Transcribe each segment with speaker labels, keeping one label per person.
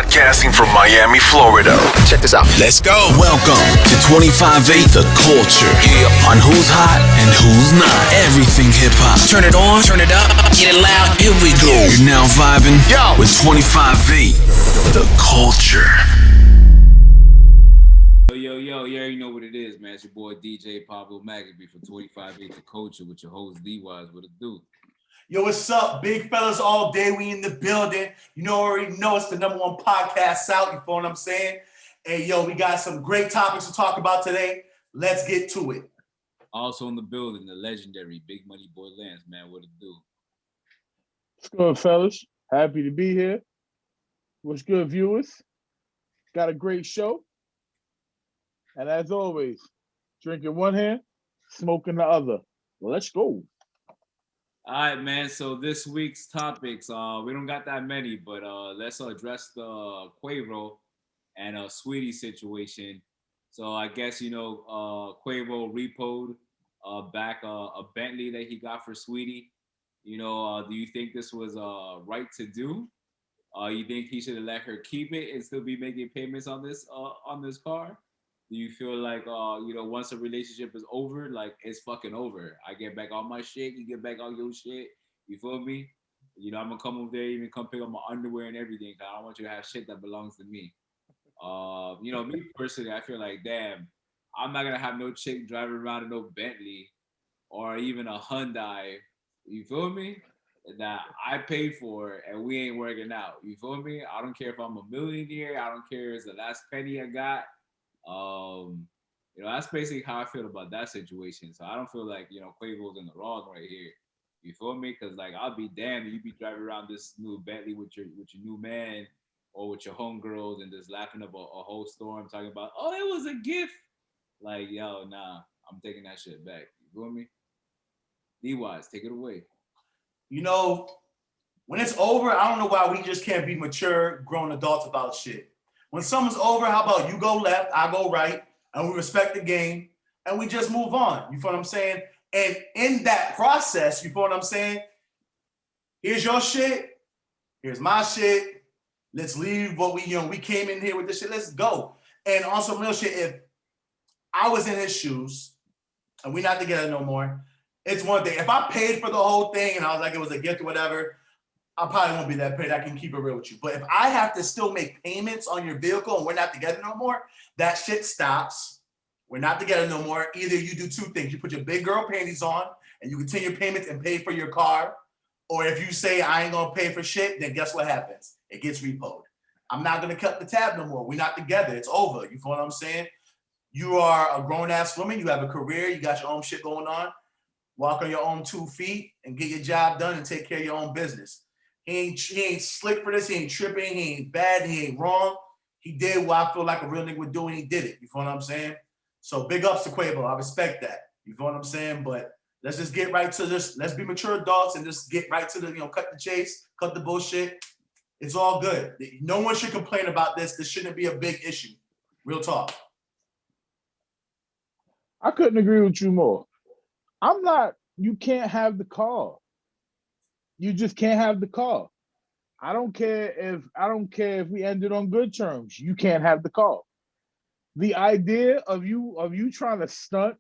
Speaker 1: Broadcasting from Miami, Florida.
Speaker 2: Check this out.
Speaker 3: Let's go. Welcome to 25-8 The Culture. On who's hot and who's not. Everything hip-hop. Turn it on, turn it up, get it loud. Here we go. You're now vibing with 25-8 The Culture.
Speaker 4: Yo, you already know what it is, man. It's your boy DJ Pablo McAfee from 25-8 The Culture with your host D-Wise. What it do?
Speaker 5: Yo, what's up, big fellas all day? We in the building. You know, already know it's the #1 podcast out. You feel what I'm saying? Hey, yo, we got some great topics to talk about today. Let's get to it.
Speaker 4: Also in the building, the legendary Big Money Boy Lance, man. What it do?
Speaker 6: What's good, fellas? Happy to be here. What's good, viewers? Got a great show. And as always, drinking one hand, smoking the other. Let's go.
Speaker 4: All right, man. So this week's topics, we don't got that many, but let's address the Quavo and Sweetie situation. So I guess, Quavo repoed back a Bentley that he got for Sweetie. Do you think this was right to do? You think he should have let her keep it and still be making payments on this car? Do you feel like, once a relationship is over, like it's fucking over? I get back all my shit, you get back all your shit. You feel me? I'm gonna come over there, even come pick up my underwear and everything. Cause I don't want you to have shit that belongs to me. Me personally, I feel like, damn, I'm not gonna have no chick driving around in no Bentley or even a Hyundai. You feel me? That I paid for and we ain't working out. You feel me? I don't care if I'm a millionaire. I don't care if it's the last penny I got. That's basically how I feel about that situation. So I don't feel like, Quavo's in the wrong right here. You feel me? Because like I'll be damned if you be driving around this new Bentley with your new man or with your homegirls and just laughing up a whole storm talking about, oh, it was a gift. Like, yo, nah, I'm taking that shit back. You feel me? D-Wise, take it away.
Speaker 5: When it's over, I don't know why we just can't be mature, grown adults about shit. When something's over, how about you go left, I go right, and we respect the game, and we just move on. You feel what I'm saying? And in that process, you feel what I'm saying? Here's your shit. Here's my shit. Let's leave what we came in here with this shit. Let's go. And on some real shit, if I was in his shoes, and we're not together no more, it's one thing. If I paid for the whole thing and I was like, it was a gift or whatever, I probably won't be that paid. I can keep it real with you. But if I have to still make payments on your vehicle and we're not together no more, that shit stops. We're not together no more. Either you do two things. You put your big girl panties on and you continue your payments and pay for your car. Or if you say, I ain't going to pay for shit, then guess what happens? It gets repoed. I'm not going to cut the tab no more. We're not together. It's over. You feel what I'm saying? You are a grown-ass woman. You have a career. You got your own shit going on. Walk on your own 2 feet and get your job done and take care of your own business. He ain't slick for this. He ain't tripping. He ain't bad. He ain't wrong. He did what I feel like a real nigga would do, and he did it. You feel what I'm saying? So big ups to Quavo. I respect that. You feel what I'm saying? But let's just get right to this. Let's be mature adults and just get right to the, cut the chase, cut the bullshit. It's all good. No one should complain about this. This shouldn't be a big issue. Real talk.
Speaker 6: I couldn't agree with you more. You can't have the car. You just can't have the car. I don't care if we ended on good terms. You can't have the car. The idea of you trying to stunt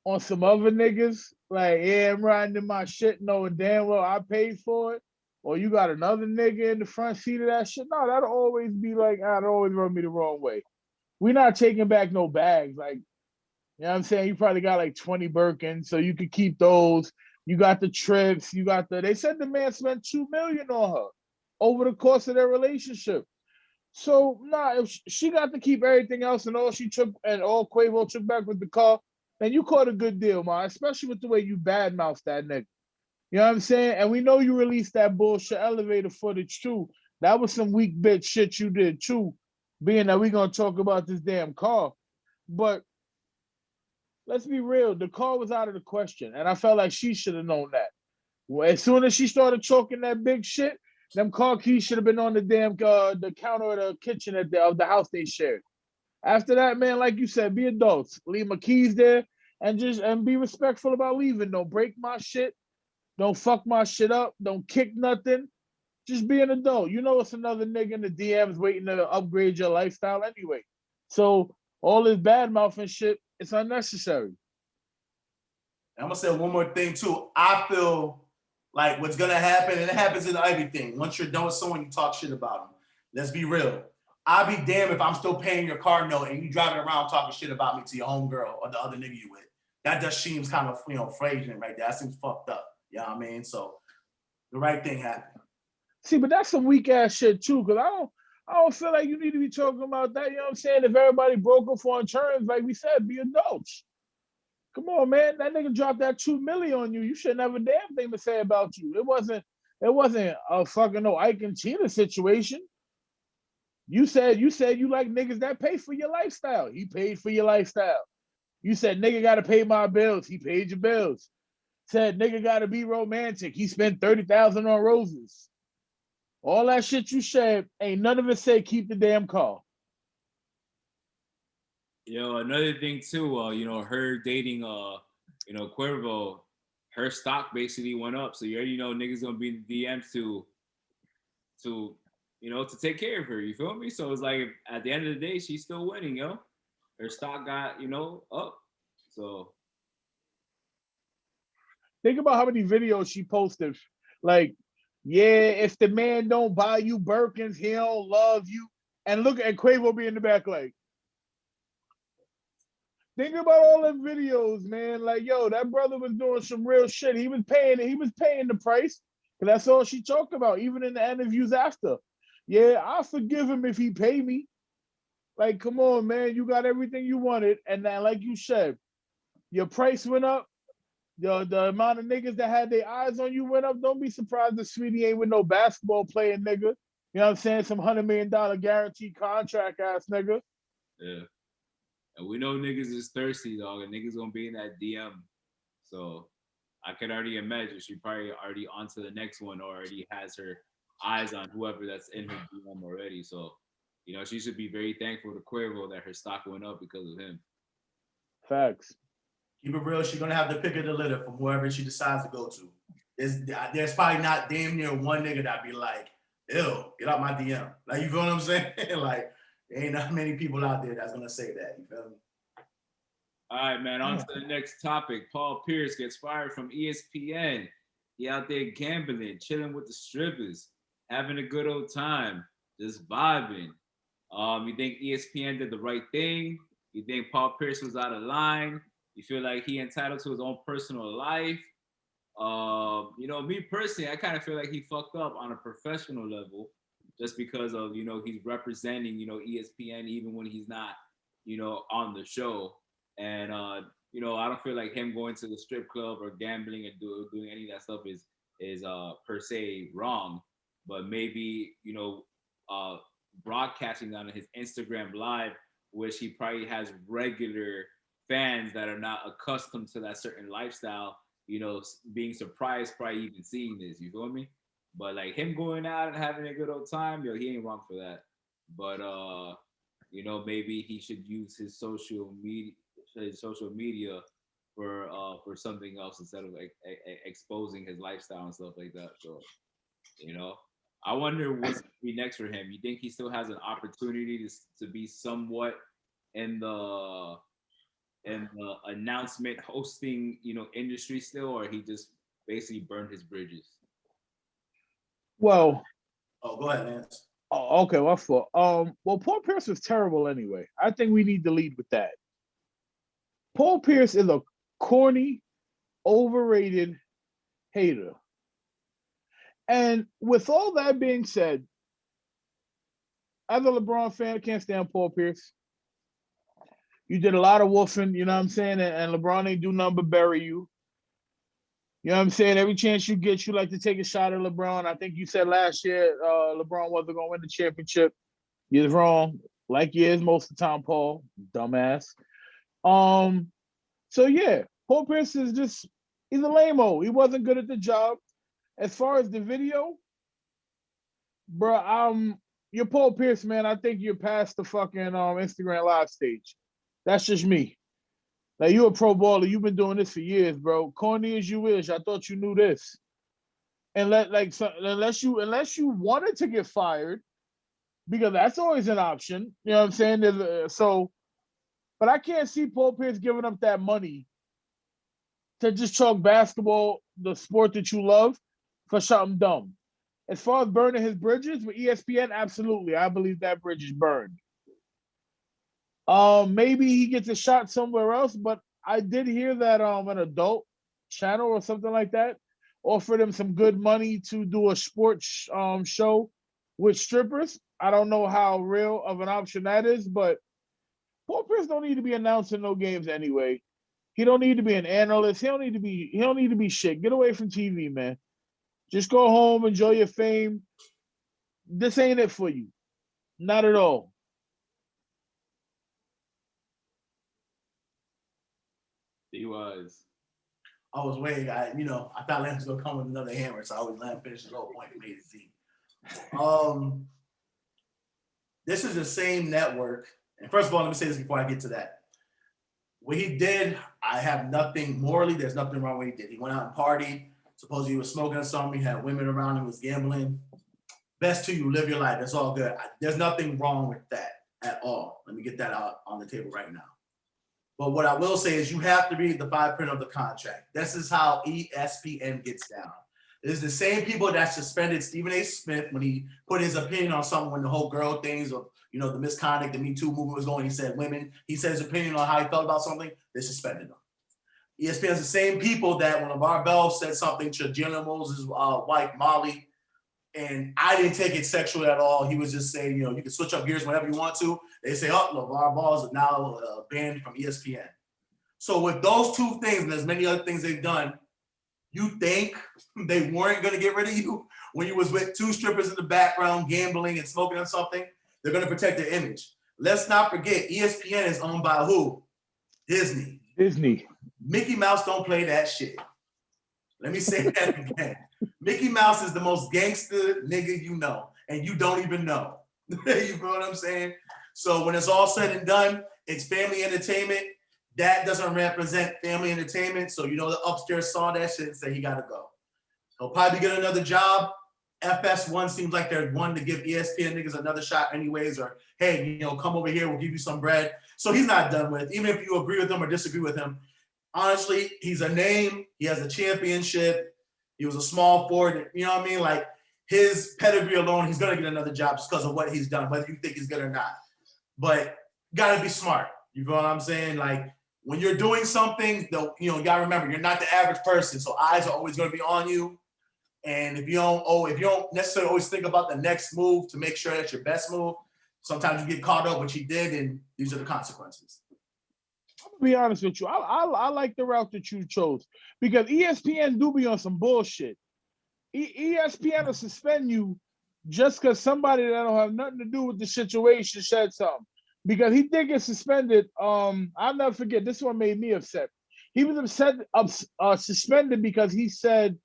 Speaker 6: on some other niggas, like, yeah, I'm riding in my shit knowing damn well I paid for it, or you got another nigga in the front seat of that shit. No, that'll always be like, that'll always rub me the wrong way. We're not taking back no bags. Like, you know what I'm saying? You probably got like 20 Birkins, so you could keep those. You got the trips. They said the man spent $2 million on her over the course of their relationship. So, if she got to keep everything else and all she took and all Quavo took back with the car, then you caught a good deal, man, especially with the way you badmouthed that nigga. You know what I'm saying? And we know you released that bullshit elevator footage, too. That was some weak bitch shit you did, too, being that we're going to talk about this damn car. But let's be real, the car was out of the question, and I felt like she should have known that. Well, as soon as she started talking that big shit, them car keys should have been on the damn the counter of the kitchen of the house they shared. After that, man, like you said, be adults. Leave my keys there and be respectful about leaving. Don't break my shit. Don't fuck my shit up. Don't kick nothing. Just be an adult. You know it's another nigga in the DMs waiting to upgrade your lifestyle anyway. So all this bad mouth and shit, it's unnecessary.
Speaker 5: I'm gonna say one more thing too. I feel like what's gonna happen, and it happens in everything. Once you're done with someone, you talk shit about them. Let's be real. I'll be damned if I'm still paying your car note and you driving around talking shit about me to your homegirl or the other nigga you with. That just seems kind of, fragrant right there. That seems fucked up. You know what I mean? So the right thing happened.
Speaker 6: See, but that's some weak ass shit too, because I don't feel like you need to be talking about that. You know what I'm saying? If everybody broke up on terms, like we said, be adults. Come on, man. That nigga dropped that $2 million on you. You shouldn't have a damn thing to say about you. It wasn't a fucking no Ike and Tina situation. You said you like niggas that pay for your lifestyle. He paid for your lifestyle. You said nigga gotta pay my bills. He paid your bills. Said nigga gotta be romantic. He spent $30,000 on roses. All that shit you said, ain't none of it said keep the damn car.
Speaker 4: Another thing too, her dating Cuervo, her stock basically went up. So you already know niggas gonna be in the DMs to take care of her. You feel me? So it's like at the end of the day, she's still winning, yo. Her stock got, up. So
Speaker 6: think about how many videos she posted. Like, yeah, if the man don't buy you Birkins, he don't love you. And look at Quavo be in the back like, think about all the videos, man. Like, yo, that brother was doing some real shit. He was paying the price. Because that's all she talked about, even in the interviews after. Yeah, I'll forgive him if he pay me. Like, come on, man. You got everything you wanted. And then, like you said, your price went up. The amount of niggas that had their eyes on you went up. Don't be surprised if Sweetie ain't with no basketball playing nigga. You know what I'm saying? Some $100 million guaranteed contract ass nigga.
Speaker 4: Yeah. And we know niggas is thirsty, dog, and niggas gonna be in that DM. So I can already imagine she probably already onto the next one or already has her eyes on whoever that's in her DM already. So, she should be very thankful to Cuervo that her stock went up because of him.
Speaker 6: Facts.
Speaker 5: Keep it real, she's gonna have the pick of the litter from whoever she decides to go to. There's probably not damn near one nigga that be like, ew, get out my DM. Like, you feel what I'm saying? Like, there ain't not many people out there that's gonna say that. You feel me?
Speaker 4: All right, man. On to the next topic. Paul Pierce gets fired from ESPN. He out there gambling, chilling with the strippers, having a good old time, just vibing. You think ESPN did the right thing? You think Paul Pierce was out of line? You feel like he entitled to his own personal life? Me personally, I kind of feel like he fucked up on a professional level just because of, he's representing, ESPN even when he's not, on the show. And, I don't feel like him going to the strip club or gambling and doing any of that stuff is per se wrong. But maybe, broadcasting on his Instagram Live, which he probably has regular fans that are not accustomed to that certain lifestyle, being surprised, probably even seeing this, you feel me? But like him going out and having a good old time, he ain't wrong for that. But maybe he should use his social media for something else instead of exposing his lifestyle and stuff like that. So, I wonder what's gonna be next for him. You think he still has an opportunity to be somewhat in the announcement hosting, industry still, or he just basically burned his bridges?
Speaker 6: Well,
Speaker 5: go ahead, Lance.
Speaker 6: Okay, my fault. Well, Paul Pierce was terrible anyway. I think we need to lead with that. Paul Pierce is a corny, overrated hater. And with all that being said, as a LeBron fan, I can't stand Paul Pierce. You did a lot of woofing, you know what I'm saying? And LeBron ain't do nothing but bury you. You know what I'm saying? Every chance you get, you like to take a shot at LeBron. I think you said last year LeBron wasn't going to win the championship. You're wrong. Like you is most of the time, Paul. Dumbass. So, yeah, Paul Pierce is just, he's a lame-o. He wasn't good at the job. As far as the video, bro, you're Paul Pierce, man. I think you're past the fucking Instagram Live stage. That's just me. Like, you a pro baller. You've been doing this for years, bro. Corny as you is, I thought you knew this. and unless you wanted to get fired, because that's always an option. You know what I'm saying? But I can't see Paul Pierce giving up that money to just chalk basketball, the sport that you love, for something dumb. As far as burning his bridges with ESPN, absolutely, I believe that bridge is burned. Maybe he gets a shot somewhere else, but I did hear that an adult channel or something like that offered him some good money to do a sports show with strippers. I don't know how real of an option that is, but Paul Pierce don't need to be announcing no games anyway. He don't need to be an analyst. He don't need to be shit. Get away from TV, man. Just go home, enjoy your fame. This ain't it for you. Not at all.
Speaker 4: He was.
Speaker 5: I was waiting. I thought Lance was gonna come with another hammer, so I was letting him finish his whole point and made it see. This is the same network. And first of all, let me say this before I get to that. What he did, I have nothing morally. There's nothing wrong with what he did. He went out and partied. Supposedly he was smoking something. He had women around him. Was gambling. Best to you, live your life. That's all good. There's nothing wrong with that at all. Let me get that out on the table right now. But what I will say is you have to read the fine print of the contract. This is how ESPN gets down. It's the same people that suspended Stephen A. Smith when he put his opinion on something when the whole girl things of, the misconduct, the Me Too movement was going. He said women. He said his opinion on how he felt about something. They suspended him. ESPN is the same people that when LeVar Bell said something to Jalen Moses' wife, Molly, and I didn't take it sexually at all. He was just saying, you can switch up gears whenever you want to. They say, LeVar Ball is now banned from ESPN. So with those two things, and there's many other things they've done, you think they weren't going to get rid of you when you was with two strippers in the background gambling and smoking on something? They're going to protect their image. Let's not forget, ESPN is owned by who? Disney. Mickey Mouse don't play that shit. Let me say that again. Mickey Mouse is the most gangster nigga you know, and you don't even know. You know what I'm saying? So when it's all said and done, it's family entertainment. That doesn't represent family entertainment. So the upstairs saw that shit and said he got to go. He'll probably get another job. FS1 seems like they're wanting to give ESPN niggas another shot anyways, or hey, come over here, we'll give you some bread. So he's not done with. Even if you agree with him or disagree with him, honestly, he's a name. He has a championship. He was a small forward. You know what I mean? Like his pedigree alone, he's gonna get another job just because of what he's done, whether you think he's good or not. But gotta be smart. You know what I'm saying? Like when you're doing something, you gotta remember you're not the average person. So eyes are always gonna be on you. And if you don't necessarily always think about the next move to make sure that's your best move, sometimes you get caught up, which he did, and these are the consequences.
Speaker 6: I'm gonna be honest with you. I like the route that you chose because ESPN do be on some bullshit. ESPN will suspend you just because somebody that don't have nothing to do with the situation said something. Because he did get suspended. I'll never forget. This one made me upset. He was suspended because he said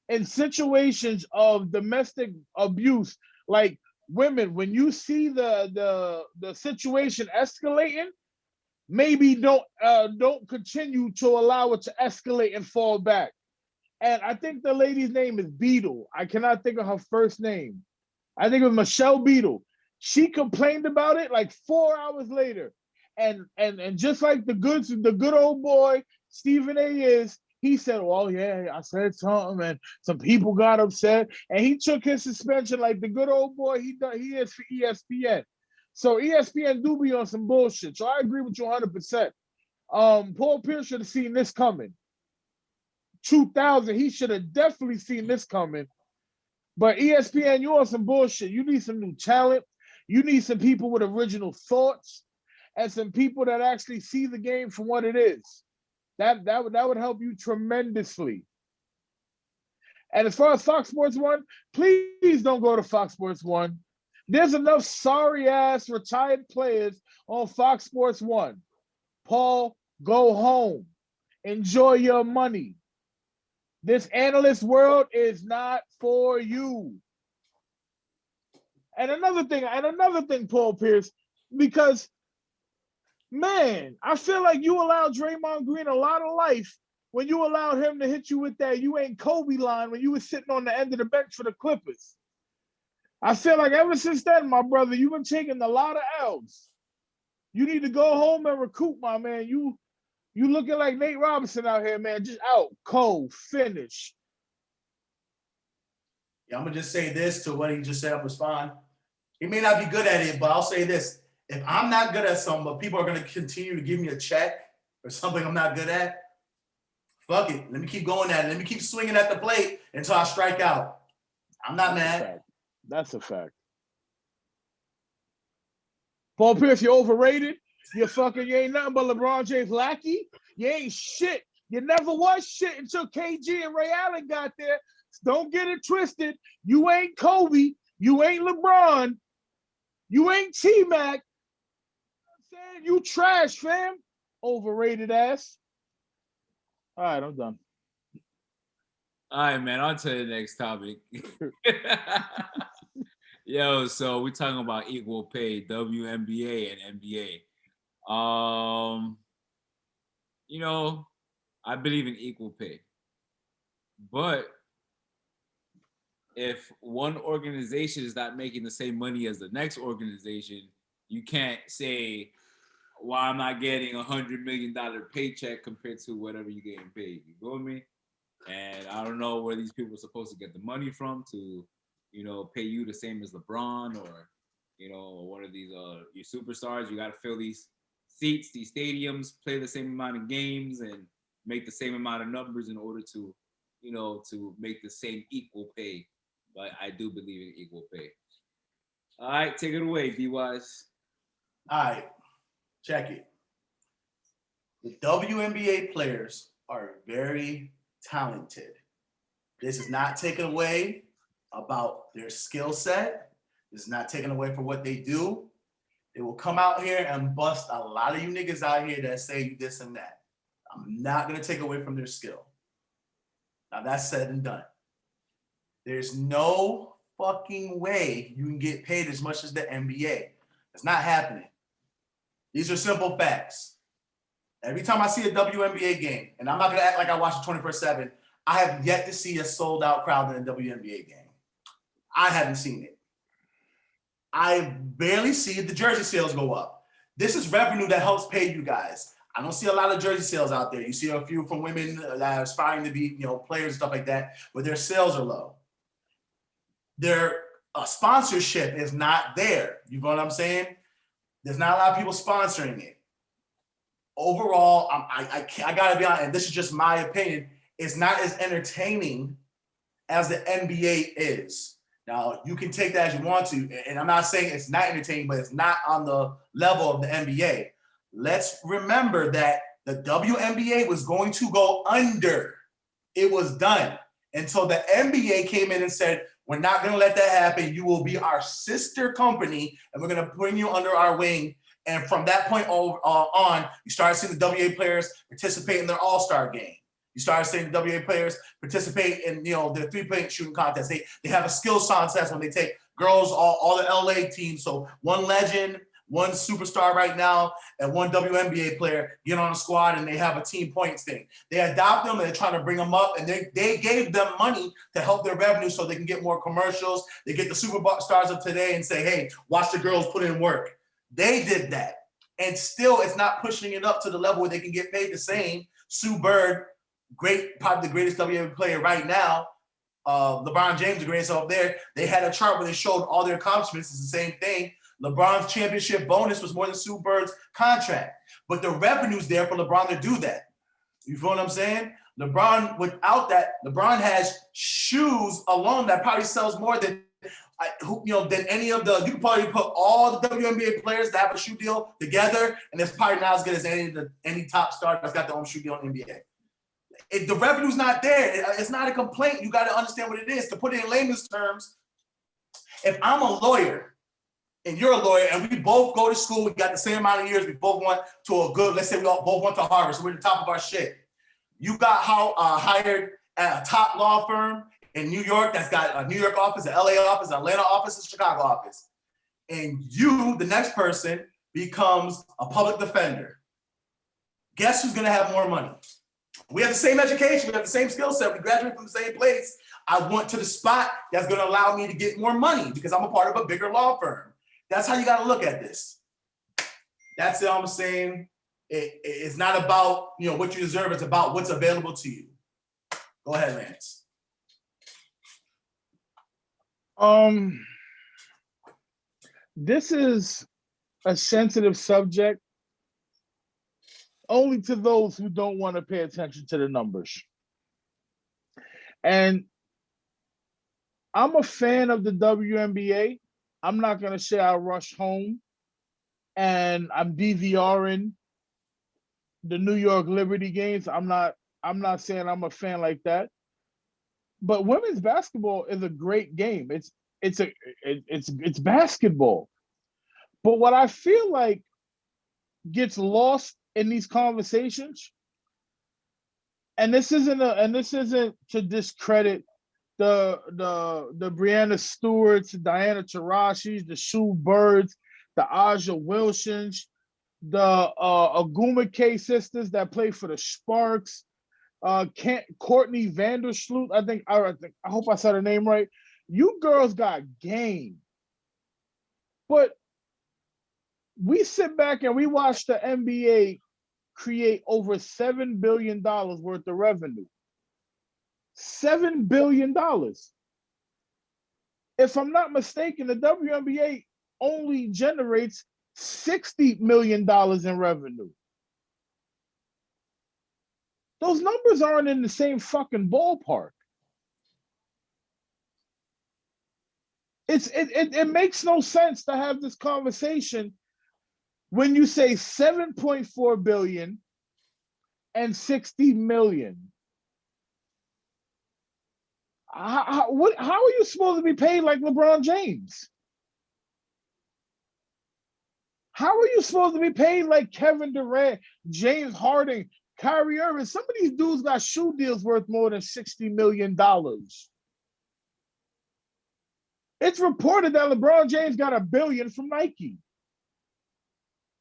Speaker 6: in situations of domestic abuse, like women, when you see the situation escalating, maybe don't continue to allow it to escalate and fall back. And I think the lady's name is Beadle. I cannot think of her first name. I think it was Michelle Beadle. She complained about it like 4 hours later. And just like the good old boy Stephen A is, he said, well, yeah, I said something and some people got upset. And he took his suspension like the good old boy he is for ESPN. So ESPN do be on some bullshit. So I agree with you 100%. Paul Pierce should have seen this coming. 2000, he should have definitely seen this coming. But ESPN, you on some bullshit. You need some new talent. You need some people with original thoughts and some people that actually see the game for what it is. That would help you tremendously. And as far as Fox Sports 1, please don't go to Fox Sports 1. There's enough sorry-ass retired players on Fox Sports 1. Paul, go home. Enjoy your money. This analyst world is not for you. And another thing, Paul Pierce, because, man, I feel like you allowed Draymond Green a lot of life when you allowed him to hit you with that "you ain't Kobe" line when you was sitting on the end of the bench for the Clippers. I feel like ever since then, my brother, you've been taking a lot of L's. You need to go home and recoup, my man. You looking like Nate Robinson out here, man. Just out, cold, finish.
Speaker 5: Yeah, I'm gonna just say this to what he just said. Respond. He may not be good at it, but I'll say this: if I'm not good at something, but people are gonna continue to give me a check or something I'm not good at, fuck it. Let me keep going at it. Let me keep swinging at the plate until I strike out. I'm not mad.
Speaker 6: That's a fact. Paul Pierce, you're overrated. You ain't nothing but LeBron James lackey. You ain't shit. You never was shit until KG and Ray Allen got there. Don't get it twisted. You ain't Kobe. You ain't LeBron. You ain't T-Mac. I'm saying you trash, fam. Overrated ass. All right, I'm done.
Speaker 4: All right, man. On to the next topic. Yo, so we're talking about equal pay, WNBA and NBA. You know, I believe in equal pay. But if one organization is not making the same money as the next organization, you can't say, well, I'm not getting $100 million paycheck compared to whatever you're getting paid. You go with me? And I don't know where these people are supposed to get the money from to, pay you the same as LeBron or, one of these your superstars. You got to fill these seats, these stadiums, play the same amount of games, and make the same amount of numbers in order to, to make the same equal pay. But I do believe in equal pay. All right, take it away, B-Wise.
Speaker 5: All right, check it. The WNBA players are very talented. This is not taken away about their skill set. This is not taken away from what they do. They will come out here and bust a lot of you niggas out here that say you this and that. I'm not going to take away from their skill. Now that's said and done. There's no fucking way you can get paid as much as the NBA. It's not happening. These are simple facts. Every time I see a WNBA game, and I'm not going to act like I watch it 24/7, I have yet to see a sold-out crowd in a WNBA game. I haven't seen it. I barely see the jersey sales go up. This is revenue that helps pay you guys. I don't see a lot of jersey sales out there. You see a few from women that are aspiring to be, players and stuff like that, but their sales are low. Their sponsorship is not there. You know what I'm saying? There's not a lot of people sponsoring it. Overall, I gotta be honest, and this is just my opinion, it's not as entertaining as the NBA is. Now, you can take that as you want to, and I'm not saying it's not entertaining, but it's not on the level of the NBA. Let's remember that the WNBA was going to go under. It was done until the NBA came in and said, we're not going to let that happen. You will be our sister company, and we're going to bring you under our wing. And from that point on, you started seeing the WNBA players participate in their all-star game. You started seeing the WNBA players participate in, their three-point shooting contests. They have a skills contest when they take girls, all the LA teams. So one legend, one superstar right now, and one WNBA player get on a squad, and they have a team points thing. They adopt them, and they're trying to bring them up, and they gave them money to help their revenue so they can get more commercials. They get the superstars of today and say, hey, watch the girls put in work. They did that. And still, it's not pushing it up to the level where they can get paid the same. Sue Bird, probably the greatest WNBA player right now. LeBron James, the greatest up there. They had a chart where they showed all their accomplishments. It's the same thing. LeBron's championship bonus was more than Sue Bird's contract. But the revenue's there for LeBron to do that. You feel what I'm saying? LeBron, without that, LeBron has shoes alone that probably sells more than any of the, you can probably put all the WNBA players that have a shoe deal together, and it's probably not as good as any top star that's got their own shoe deal in the NBA. If the revenue's not there, it's not a complaint. You got to understand what it is. To put it in layman's terms, if I'm a lawyer and you're a lawyer and we both go to school, we got the same amount of years, we both went to a good, let's say we all both went to Harvard, so we're at the top of our shit. You got hired at a top law firm in New York that's got a New York office, an LA office, an Atlanta office, a Chicago office. And you, the next person, becomes a public defender. Guess who's going to have more money? We have the same education. We have the same skill set. We graduate from the same place. I went to the spot that's going to allow me to get more money because I'm a part of a bigger law firm. That's how you got to look at this. That's what I'm saying. It's not about, what you deserve. It's about what's available to you. Go ahead, Lance.
Speaker 6: This is a sensitive subject only to those who don't want to pay attention to the numbers. And I'm a fan of the WNBA. I'm not going to say I rush home and I'm DVRing the New York Liberty games. I'm not saying I'm a fan like that. But women's basketball is a great game. It's basketball. But what I feel like gets lost in these conversations, and this isn't to discredit the Brianna Stewarts, Diana Taurasi's, the Sue Birds, the Aja Wilsons, the Agumake sisters that play for the Sparks, Courtney Vandersloot. I hope I said her name right. You girls got game, but we sit back and we watch the NBA create over $7 billion worth of revenue. $7 billion. If I'm not mistaken, the WNBA only generates $60 million in revenue. Those numbers aren't in the same fucking ballpark. It makes no sense to have this conversation when you say 7.4 billion and 60 million. How are you supposed to be paid like LeBron James? How are you supposed to be paid like Kevin Durant, James Harden, Kyrie Irving? Some of these dudes got shoe deals worth more than $60 million. It's reported that LeBron James got $1 billion from Nike.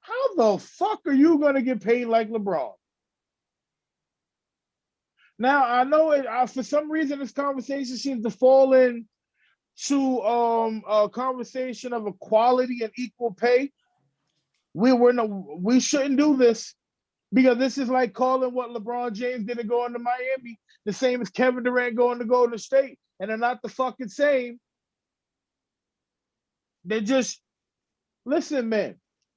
Speaker 6: How the fuck are you going to get paid like LeBron? Now, I know for some reason this conversation seems to fall into a conversation of equality and equal pay. We shouldn't do this because this is like calling what LeBron James did to go into Miami the same as Kevin Durant going to Golden State, and they're not the fucking same. They're just, listen, man,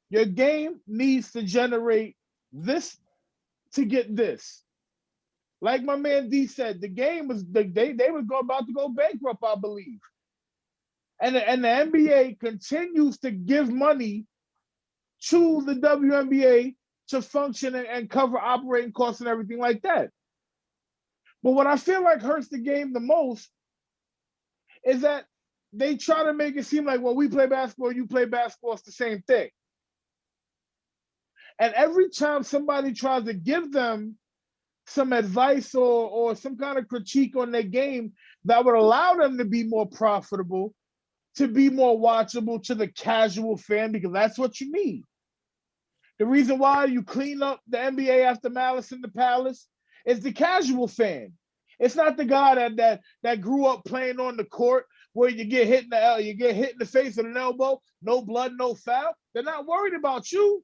Speaker 6: your game needs to generate this to get this. Like my man D said, the game was they were about to go bankrupt, I believe. And the NBA continues to give money to the WNBA to function and cover operating costs and everything like that. But what I feel like hurts the game the most is that they try to make it seem like, well, we play basketball, you play basketball, it's the same thing. And every time somebody tries to give them some advice or some kind of critique on their game that would allow them to be more profitable, to be more watchable to the casual fan, because that's what you need. The reason why you clean up the NBA after Malice in the Palace is the casual fan. It's not the guy that grew up playing on the court where you get hit in the face with an elbow, no blood, no foul. They're not worried about you.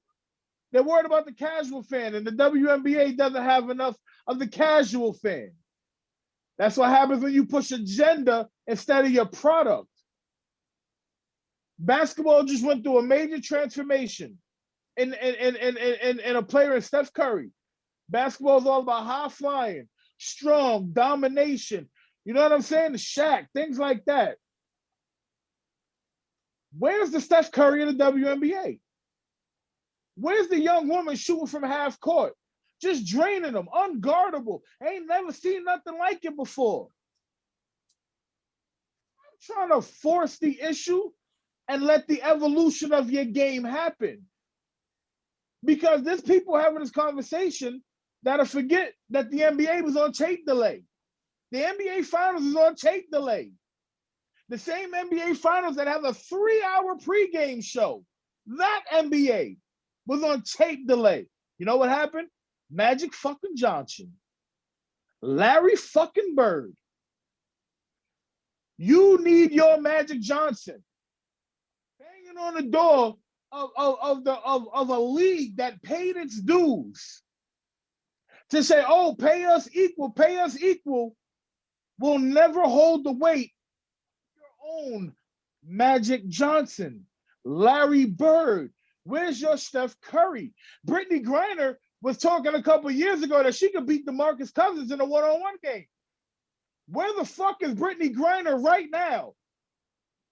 Speaker 6: They're worried about the casual fan, and the WNBA doesn't have enough of the casual fan. That's what happens when you push agenda instead of your product. Basketball just went through a major transformation in a player in Steph Curry. Basketball is all about high flying, strong, domination. You know what I'm saying? The Shaq, things like that. Where's the Steph Curry in the WNBA? Where's the young woman shooting from half court? Just draining them, unguardable. Ain't never seen nothing like it before. I'm trying to force the issue and let the evolution of your game happen. Because there's people having this conversation that'll forget that the NBA was on tape delay. The NBA Finals is on tape delay. The same NBA Finals that have a 3-hour pregame show, that NBA was on tape delay. You know what happened? Magic fucking Johnson Larry fucking Bird. You need your Magic Johnson banging on the door of a league that paid its dues to say, oh, pay us equal, will never hold the weight of your own Magic Johnson, Larry Bird. Where's your Steph Curry? Brittany Griner was talking a couple years ago that she could beat DeMarcus Cousins in a one-on-one game. Where the fuck is Brittany Griner right now?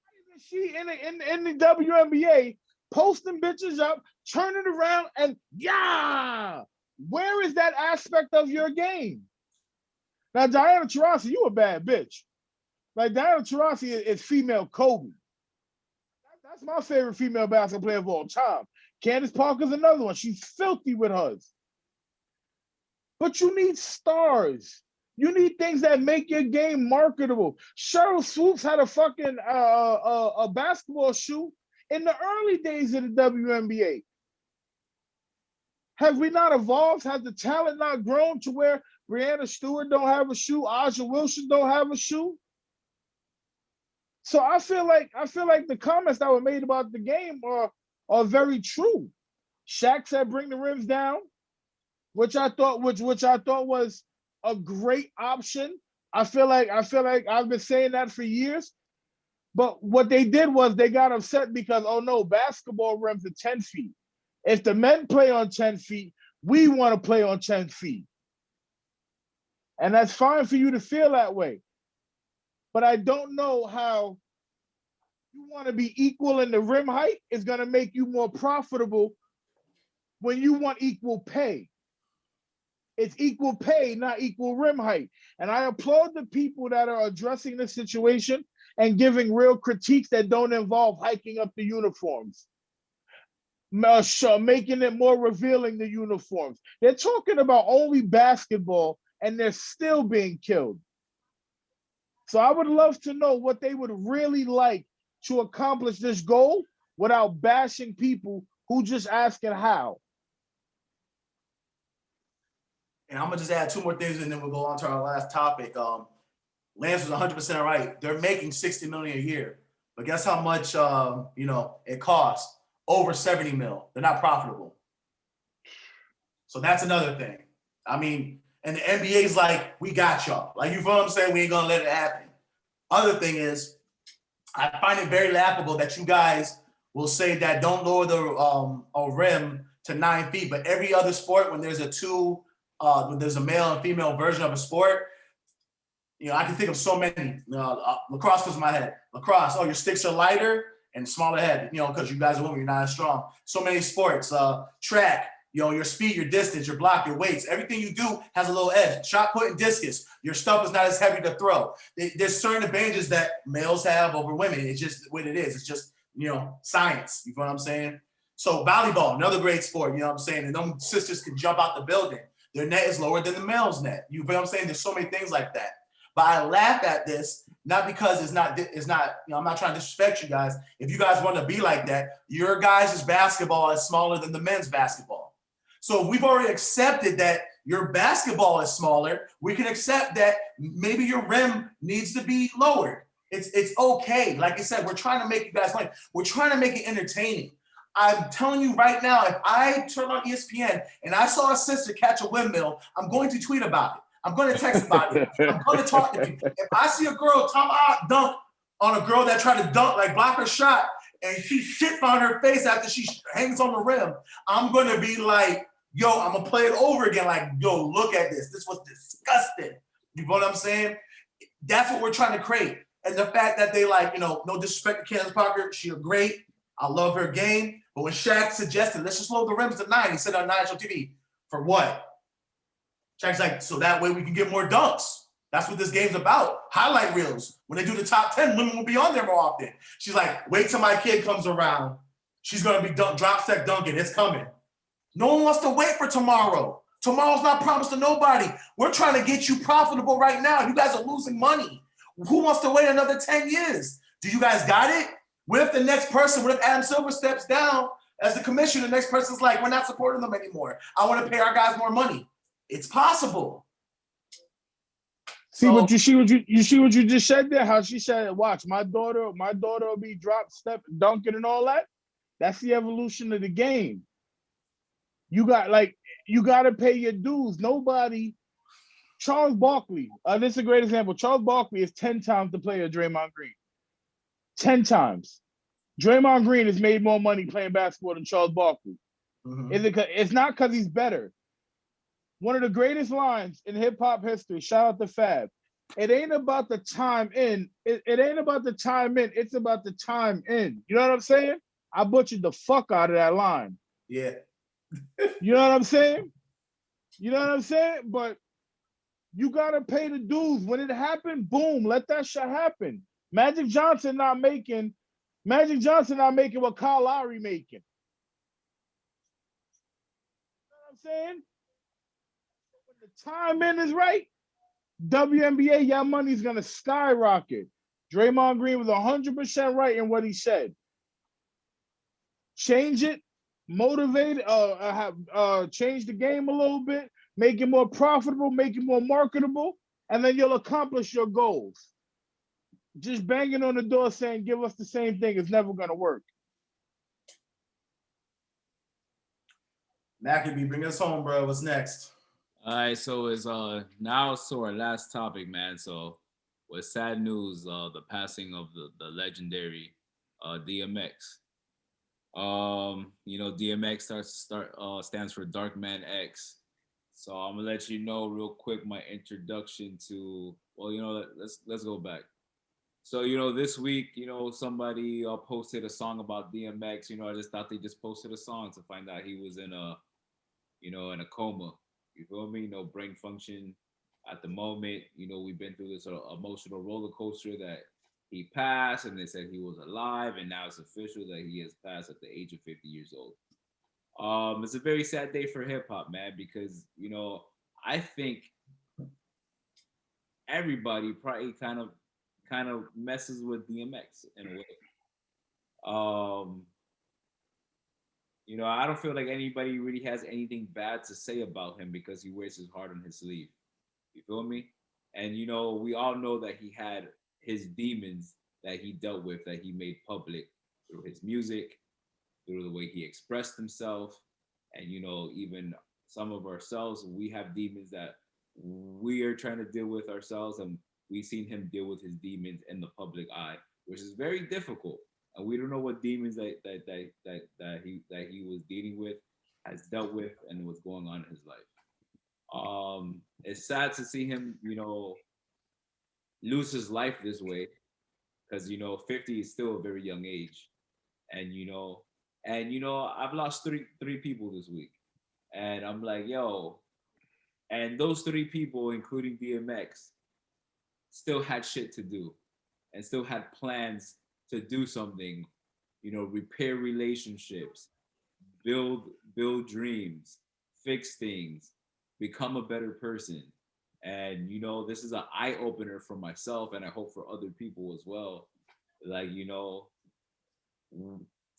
Speaker 6: Why isn't she in the WNBA posting bitches up, turning around, and yeah? Where is that aspect of your game? Now, Diana Taurasi, you a bad bitch. Like, Diana Taurasi is female Kobe. That's my favorite female basketball player of all time. Candace Parker's another one. She's filthy with hers. But you need stars. You need things that make your game marketable. Cheryl Swoops had a fucking a basketball shoe in the early days of the WNBA. Have we not evolved? Has the talent not grown to where Breanna Stewart don't have a shoe, Aja Wilson don't have a shoe? So I feel like the comments that were made about the game are very true. Shaq said bring the rims down, which I thought was a great option. I feel like I've been saying that for years. But what they did was they got upset because, oh no, basketball rims are 10 feet. If the men play on 10 feet, we want to play on 10 feet. And that's fine for you to feel that way. But I don't know how you want to be equal in the rim height is going to make you more profitable when you want equal pay. It's equal pay, not equal rim height. And I applaud the people that are addressing this situation and giving real critiques that don't involve hiking up the uniforms, making it more revealing, the uniforms. They're talking about only basketball and they're still being killed. So I would love to know what they would really like to accomplish this goal without bashing people who just asking how.
Speaker 5: And I'm gonna just add two more things and then we'll go on to our last topic. Lance was 100% right. They're making $60 million a year, but guess how much it costs? Over $70 million. They're not profitable. So that's another thing. I mean, and the NBA's like, we got y'all. Like, you feel what I'm saying? We ain't gonna let it happen. Other thing is, I find it very laughable that you guys will say that don't lower the rim to 9 feet, but every other sport, when there's when there's a male and female version of a sport, I can think of so many. Lacrosse comes to my head. Lacrosse, your sticks are lighter and smaller head, because you guys are women, you're not as strong. So many sports, track, your speed, your distance, your block, your weights, everything you do has a little edge. Shot put and discus, your stuff is not as heavy to throw. There's certain advantages that males have over women. It's just what it is. It's just, science. You know what I'm saying? So volleyball, another great sport, you know what I'm saying? And them sisters can jump out the building. Their net is lower than the male's net. You know what I'm saying? There's so many things like that. But I laugh at this, not because it's not, I'm not trying to disrespect you guys. If you guys want to be like that, your guys' basketball is smaller than the men's basketball. So if we've already accepted that your basketball is smaller, we can accept that maybe your rim needs to be lowered. It's okay. Like I said, we're trying to make you guys like, we're trying to make it entertaining. I'm telling you right now, if I turn on ESPN and I saw a sister catch a windmill, I'm going to tweet about it. I'm going to text about it. I'm going to talk to people. If I see a girl dunk on a girl that tried to block her shot, and she shits on her face after she hangs on the rim, I'm going to be like, yo, I'm going to play it over again. Like, yo, look at this. This was disgusting. You know what I'm saying? That's what we're trying to create. And the fact that they no disrespect to Candace Parker, she's great. I love her game. But when Shaq suggested, let's just lower the rims to 9, he said on national TV, for what? Shaq's like, so that way we can get more dunks. That's what this game's about. Highlight reels. When they do the top 10, women will be on there more often. She's like, wait till my kid comes around. She's going to be drop step dunking. It's coming. No one wants to wait for tomorrow. Tomorrow's not promised to nobody. We're trying to get you profitable right now. You guys are losing money. Who wants to wait another 10 years? Do you guys got it? What if Adam Silver steps down as the commissioner, the next person's like, we're not supporting them anymore. I want to pay our guys more money. It's possible.
Speaker 6: See
Speaker 5: So
Speaker 6: what you see what you see what you just said there? How she said, watch, my daughter will be drop, step, dunking and all that. That's the evolution of the game. You gotta pay your dues. Nobody, Charles Barkley, this is a great example. Charles Barkley is 10 times the player of Draymond Green. 10 times. Draymond Green has made more money playing basketball than Charles Barkley. It's not because he's better. One of the greatest lines in hip-hop history, shout out to Fab. It ain't about the time in. It ain't about the time in. It's about the time in. You know what I'm saying? I butchered the fuck out of that line.
Speaker 5: yeah.
Speaker 6: You know what I'm saying? You know what I'm saying? But you gotta pay the dues. When it happened, boom, let that shit happen. Magic Johnson not making what Kyle Lowry making. You know what I'm saying? When the time in is right, WNBA, y'all money's gonna skyrocket. Draymond Green was 100% right in what he said. Change it, motivate, change the game a little bit, make it more profitable, make it more marketable, and then you'll accomplish your goals. Just banging on the door saying, give us the same thing is never gonna work.
Speaker 5: Maccabee, bring us home, bro. What's next?
Speaker 4: All right, so it's now to our last topic, man. So with sad news, the passing of the legendary DMX. DMX stands for Dark Man X. So I'm gonna let you know real quick my introduction to. Well, let's go back. So this week, somebody posted a song about DMX. I just thought they just posted a song to find out he was in a coma. You feel me? No brain function at the moment. We've been through this sort of emotional roller coaster that he passed, and they said he was alive, and now it's official that he has passed at the age of 50 years old. It's a very sad day for hip hop, man, because I think everybody probably kind of messes with DMX in a way. I don't feel like anybody really has anything bad to say about him because he wears his heart on his sleeve. You feel me? And we all know that he had his demons that he dealt with, that he made public through his music, through the way he expressed himself. And even some of ourselves, we have demons that we are trying to deal with ourselves, and we've seen him deal with his demons in the public eye, which is very difficult. And we don't know what demons that he was dealing with, has dealt with, and what's going on in his life. It's sad to see him, lose his life this way, because 50 is still a very young age, and I've lost three people this week, and I'm like, yo, and those three people, including DMX, still had shit to do, and still had plans to do something, repair relationships, build dreams, fix things, become a better person. And this is an eye opener for myself, and I hope for other people as well. Like,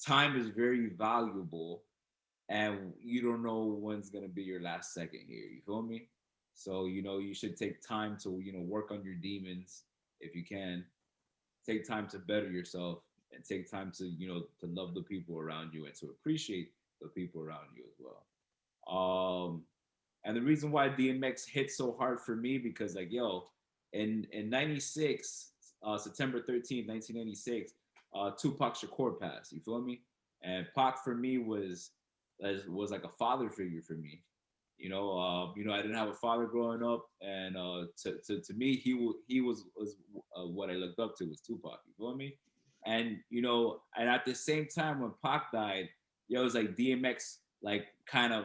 Speaker 4: time is very valuable, and you don't know when's gonna be your last second here. You feel me? So you should take time to work on your demons if you can. Take time to better yourself, and take time to to love the people around you and to appreciate the people around you as well. And the reason why DMX hit so hard for me, because in 96, September 13th, 1996, Tupac Shakur passed. You feel me? And Pac for me was like a father figure for me. I didn't have a father growing up, and to me, he was what I looked up to was Tupac. You feel me? And and at the same time when Pac died, it was like DMX kind of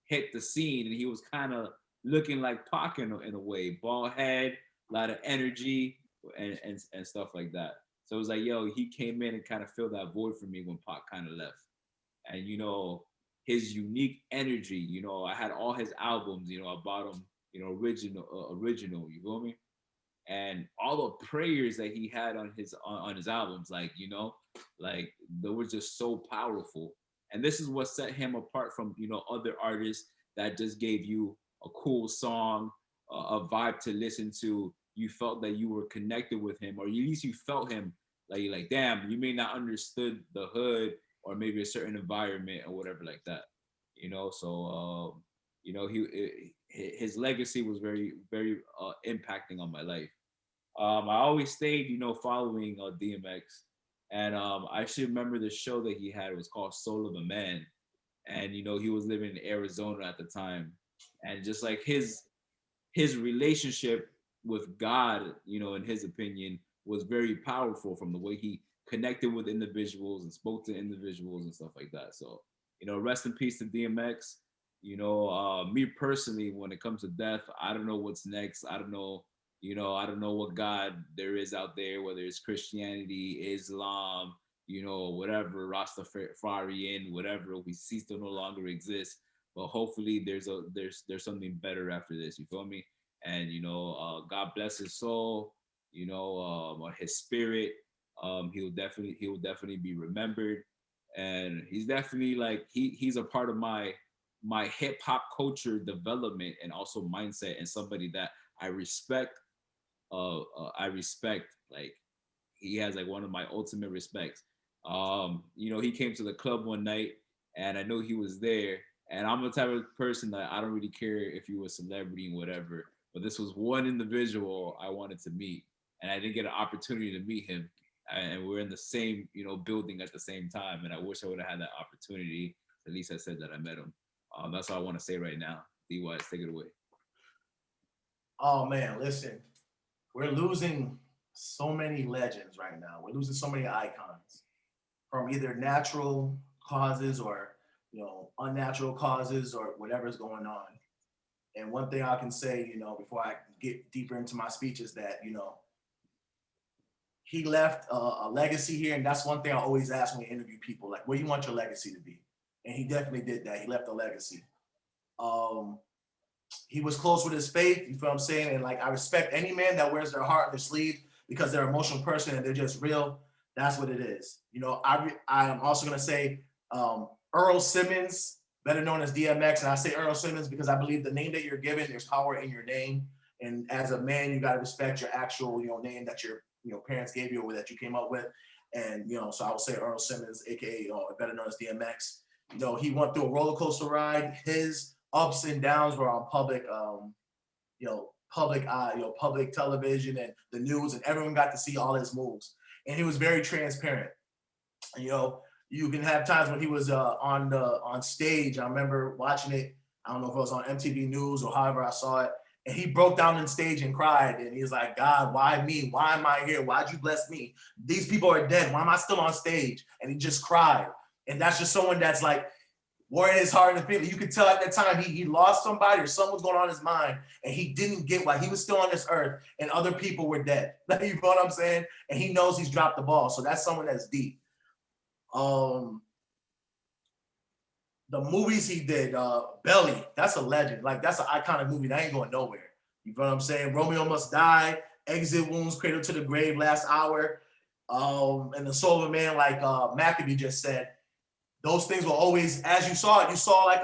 Speaker 4: hit the scene, and he was kind of looking like Pac in a way, bald head, a lot of energy, and stuff like that. So it was like, he came in and kind of filled that void for me when Pac kind of left. And his unique energy, I had all his albums, I bought them, original, you feel me? And all the prayers that he had on his albums, they were just so powerful. And this is what set him apart from other artists that just gave you a cool song, a vibe to listen to. you felt that you were connected with him, or at least you felt him. Like you're like, damn, you may not understood the hood or maybe a certain environment or whatever like that, you know. So you know, his legacy was very impacting on my life. I always stayed, you know, following DMX, and I should remember the show that he had. It was called Soul of a Man, and you know, he was living in Arizona at the time, and just like his relationship with God, you know, in his opinion, was very powerful from the way he connected with individuals and spoke to individuals and stuff like that. So, you know, rest in peace to DMX. You know, me personally, when it comes to death, I don't know what's next. I don't know, you know, I don't know what God there is out there, whether it's Christianity, Islam, you know, whatever, Rastafarian, whatever, we cease to no longer exist. But hopefully there's something better after this. You feel me? And you know, God bless his soul. You know, his spirit. He will definitely be remembered, and he's definitely like he's a part of my hip hop culture development and also mindset, and somebody that I respect. Like he has like one of my ultimate respects. You know, he came to the club one night, and I know he was there. And I'm the type of person that I don't really care if you were a celebrity and whatever. But this was one individual I wanted to meet, and I didn't get an opportunity to meet him. And we're in the same, you know, building at the same time. And I wish I would have had that opportunity. At least I said that I met him. That's all I want to say right now. D-Wise, take it away.
Speaker 5: Oh man, listen, we're losing so many legends right now. We're losing so many icons from either natural causes or, you know, unnatural causes or whatever's going on. And one thing I can say, you know, before I get deeper into my speech is that, you know, he left a legacy here. And that's one thing I always ask when we interview people, like, where you want your legacy to be? And he definitely did that. He left a legacy. He was close with his faith, you feel what I'm saying? And like, I respect any man that wears their heart on their sleeve because they're an emotional person and they're just real. That's what it is. You know, I'm also gonna say Earl Simmons, better known as DMX. And I say Earl Simmons because I believe the name that you're given, there's power in your name. And as a man, you gotta respect your actual, you know, name that your, you know, parents gave you or that you came up with. And, you know, so I would say Earl Simmons, AKA, better known as DMX. You know, he went through a roller coaster ride. His ups and downs were on public television and the news, and everyone got to see all his moves. And he was very transparent. And, you know, you can have times when he was on stage. I remember watching it. I don't know if it was on MTV News or however I saw it. And he broke down on stage and cried. And he was like, God, why me? Why am I here? Why'd you bless me? These people are dead. Why am I still on stage? And he just cried. And that's just someone that's like, wearing his heart and feeling. You could tell at that time he lost somebody or something was going on in his mind, and he didn't get why he was still on this earth and other people were dead. You know what I'm saying? And he knows he's dropped the ball. So that's someone that's deep. The movies he did, Belly, that's a legend. Like, that's an iconic movie that ain't going nowhere. You know what I'm saying? Romeo Must Die, Exit Wounds, Cradle to the Grave, Last Hour, and The Soul of a Man, like Maccabee just said. Those things will always, as you saw it, you saw like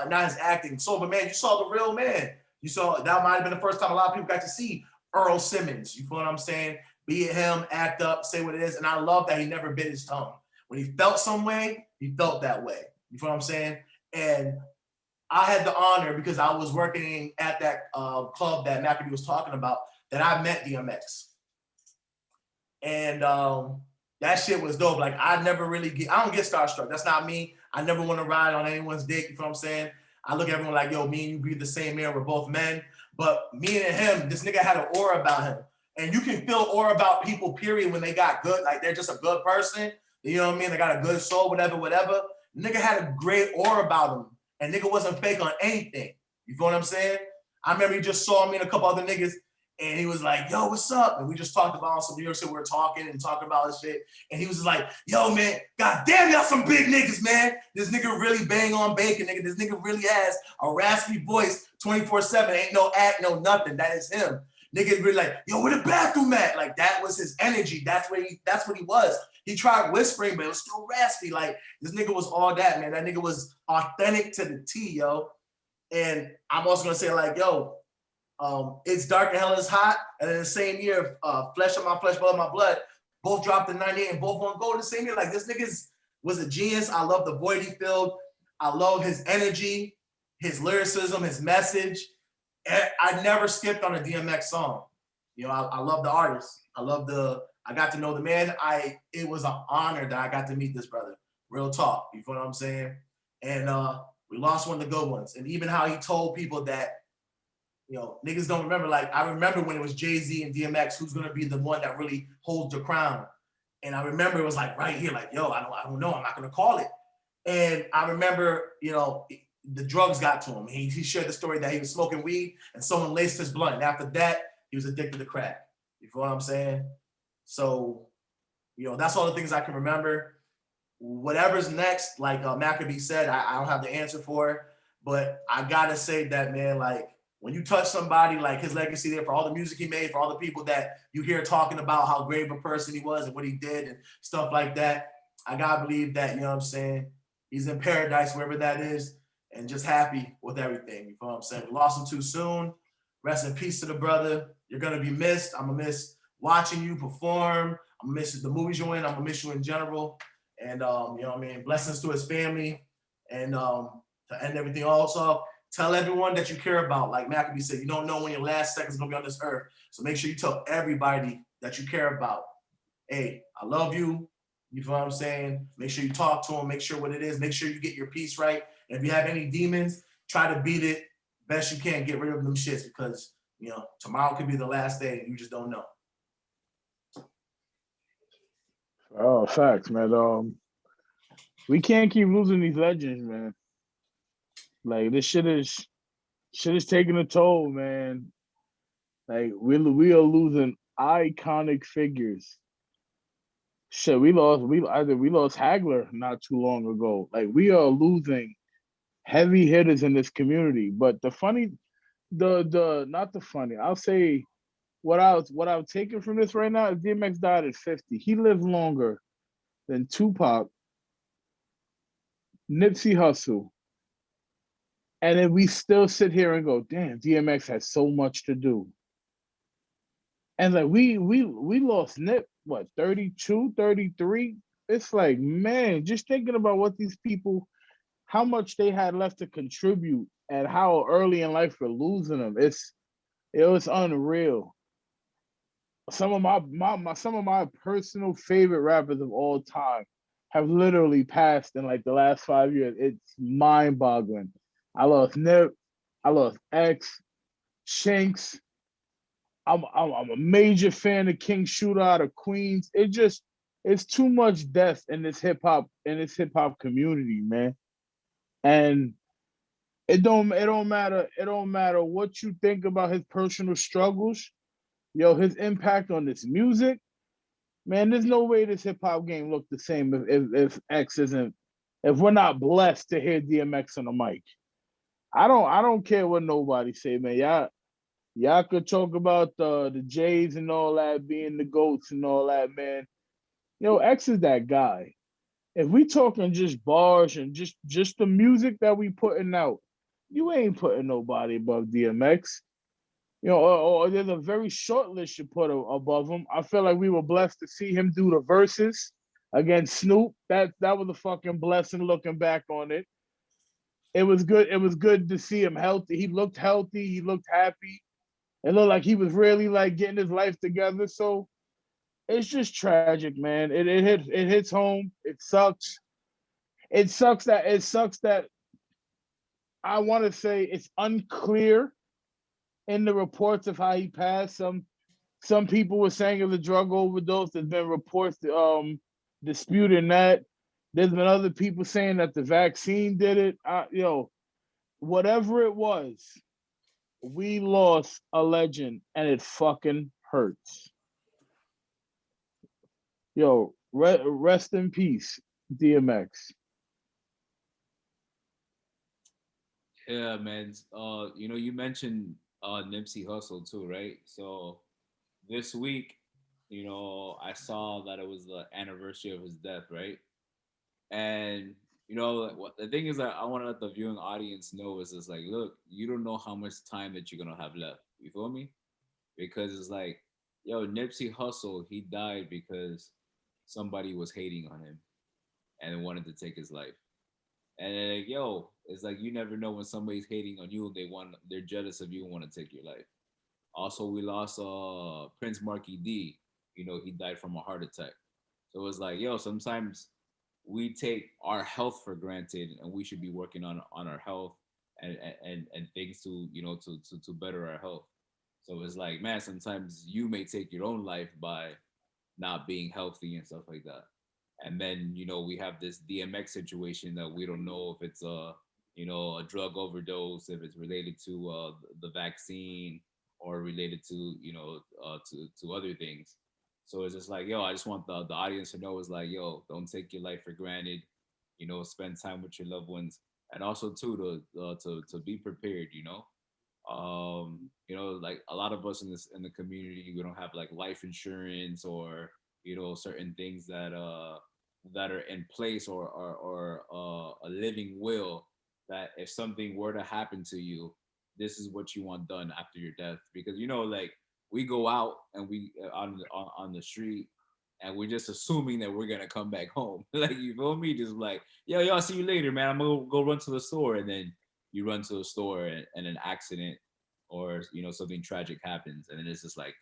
Speaker 5: not his acting. Soul of a Man, you saw the real man. You saw, that might have been the first time a lot of people got to see Earl Simmons. You feel what I'm saying? Be it him, act up, say what it is. And I love that he never bit his tongue. When he felt some way, he felt that way. You feel what I'm saying? And I had the honor, because I was working at that club that Maccabee was talking about, that I met DMX. And that shit was dope. Like, I don't get starstruck. That's not me. I never want to ride on anyone's dick. You feel what I'm saying? I look at everyone like, yo, me and you breathe the same air. We're both men. But me and him, this nigga had an aura about him. And you can feel aura about people, period, when they got good. Like, they're just a good person. You know what I mean? They got a good soul, whatever. Nigga had a great aura about him. And nigga wasn't fake on anything. You feel what I'm saying? I remember he just saw me and a couple other niggas, and he was like, yo, what's up? And we just talked about some New York shit. We were talking about this shit. And he was just like, yo, man, goddamn, y'all some big niggas, man. This nigga really bang on bacon, nigga. This nigga really has a raspy voice 24/7. Ain't no act, no nothing. That is him. Niggas really like, yo, where the bathroom at? Like, that was his energy. That's what he was. He tried whispering, but it was still raspy. Like, this nigga was all that, man. That nigga was authentic to the T, yo. And I'm also gonna say, like, yo, it's dark and hell is hot, And then the same year, Flesh of My Flesh, Blood of My Blood, both dropped in 98 and both won gold the same year. Like, this nigga was a genius. I love the void he filled. I love his energy, his lyricism, his message. I never skipped on a DMX song. You know, I love the artist. I got to know the man. It was an honor that I got to meet this brother. Real talk. You feel what I'm saying? And we lost one of the good ones. And even how he told people that, you know, niggas don't remember. Like, I remember when it was Jay-Z and DMX, who's gonna be the one that really holds the crown. And I remember it was like right here, like, yo, I don't know, I'm not gonna call it. And I remember, you know, the drugs got to him. He shared the story that he was smoking weed and someone laced his blunt. And after that, he was addicted to crack. You feel what I'm saying? So, you know, that's all the things I can remember. Whatever's next, like Maccabee said, I don't have the answer for it. But I gotta say that, man, like, when you touch somebody, like, his legacy there, for all the music he made, for all the people that you hear talking about how great of a person he was and what he did and stuff like that, I gotta believe that, you know what I'm saying? He's in paradise, wherever that is, and just happy with everything. You know what I'm saying? We lost him too soon. Rest in peace to the brother. You're gonna be missed. I'm gonna miss watching you perform. I'm gonna miss the movies you're in. I'm gonna miss you in general. And you know what I mean? Blessings to his family. And to end everything also, tell everyone that you care about. Like Maccabee said, you don't know when your last second is gonna be on this earth. So make sure you tell everybody that you care about. Hey, I love you. You feel what I'm saying? Make sure you talk to them. Make sure what it is. Make sure you get your peace right. And if you have any demons, try to beat it best you can. Get rid of them shits, because, you know, tomorrow could be the last day and you just don't know.
Speaker 6: Oh, facts, man. We can't keep losing these legends, man. Like, this shit is taking a toll, man. Like, we are losing iconic figures. Shit, we lost Hagler not too long ago. Like, we are losing heavy hitters in this community. But the funny, not the funny, I'll say what I've taken from this right now is Dmx died at 50. He lived longer than Tupac, Nipsey Hussle. And then we still sit here and go, damn, DMX has so much to do. And like we lost Nip, what, 32, 33? It's like, man, just thinking about what these people, how much they had left to contribute and how early in life we're losing them. It was unreal. Some of my personal favorite rappers of all time have literally passed in like the last 5 years. It's mind-boggling. I lost Nip, I lost X, Shanks. I'm a major fan of King Shooter out of Queens. It's too much death in this hip hop community, man. And it don't matter what you think about his personal struggles. Yo, his impact on this music, man, there's no way this hip hop game looked the same if X isn't, if we're not blessed to hear DMX on the mic. I don't care what nobody say, man. Y'all could talk about the Jays and all that being the GOATs and all that, man. Yo, X is that guy. If we talking just bars and just the music that we putting out, you ain't putting nobody above DMX. You know, or there's a very short list you put above him. I feel like we were blessed to see him do the verses against Snoop. That was a fucking blessing looking back on it. It was good. It was good to see him healthy. He looked healthy. He looked happy. It looked like he was really like getting his life together. So it's just tragic, man. It hits home. It sucks. It sucks that I want to say it's unclear in the reports of how he passed. Some people were saying it was a drug overdose. There's been reports disputing that. There's been other people saying that the vaccine did it. Whatever it was, we lost a legend, and it fucking hurts. Yo, rest in peace, DMX.
Speaker 4: Yeah, man. You know, you mentioned Nipsey Hussle too, right? So this week, you know, I saw that it was the anniversary of his death, right? And you know, what the thing is that I want to let the viewing audience know is like, look, you don't know how much time that you're gonna have left. You feel me? because it's like, yo, Nipsey Hussle, he died because somebody was hating on him and wanted to take his life. And then, like, yo, it's like you never know when somebody's hating on you, they're jealous of you and want to take your life. Also, we lost Prince Marky D. You know, he died from a heart attack. So it's like, yo, sometimes we take our health for granted, and we should be working on our health and things to, you know, to better our health. So it's like, man, sometimes you may take your own life by not being healthy and stuff like that. And then, you know, we have this DMX situation that we don't know if it's a, you know, a drug overdose, if it's related to the vaccine, or related to, you know, to other things. So it's just like, yo, I just want the audience to know is like, yo, don't take your life for granted. You know, spend time with your loved ones, and also too to be prepared. You know, like a lot of us in the community, we don't have like life insurance, or, you know, certain things that are in place, or a living will, that if something were to happen to you, this is what you want done after your death. Because, you know, like, we go out and we on the street, and we're just assuming that we're gonna come back home. Like, you feel me? Just like, yo, I'll see you later, man. I'm gonna go run to the store, and then you run to the store, and an accident, or, you know, something tragic happens, and then it's just like,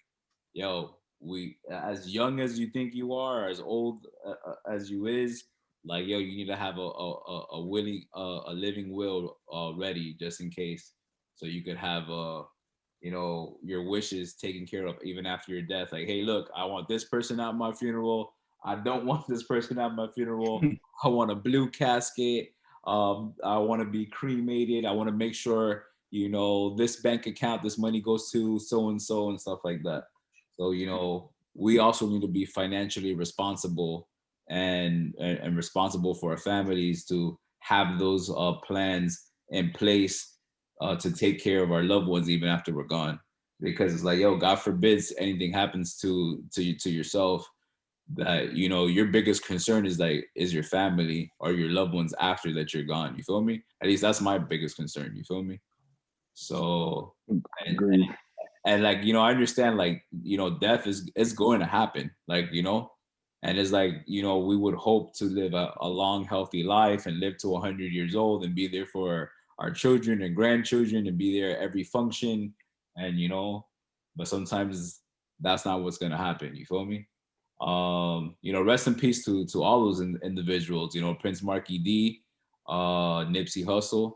Speaker 4: yo, we, as young as you think you are, as old as you is, like, yo, you need to have a willing a living will ready, just in case, so you could have you know, your wishes taken care of even after your death. Like, hey, look, I want this person at my funeral. I don't want this person at my funeral. I want a blue casket. I want to be cremated. I want to make sure, you know, this bank account, this money goes to so and so, and stuff like that. So, you know, we also need to be financially responsible, and responsible for our families, to have those plans in place to take care of our loved ones even after we're gone. Because it's like, yo, God forbids anything happens to yourself, that, you know, your biggest concern is your family or your loved ones after that you're gone. You feel me? At least that's my biggest concern. You feel me? So, and,
Speaker 6: Agreed.
Speaker 4: and like, you know, I understand, like, you know, death is going to happen, like, you know, and it's like, you know, we would hope to live a long healthy life and live to 100 years old, and be there for our children and grandchildren, and be there at every function, and, you know, but sometimes that's not what's going to happen. You feel me? You know, rest in peace to all those individuals, you know, Prince Marky D, Nipsey Hussle,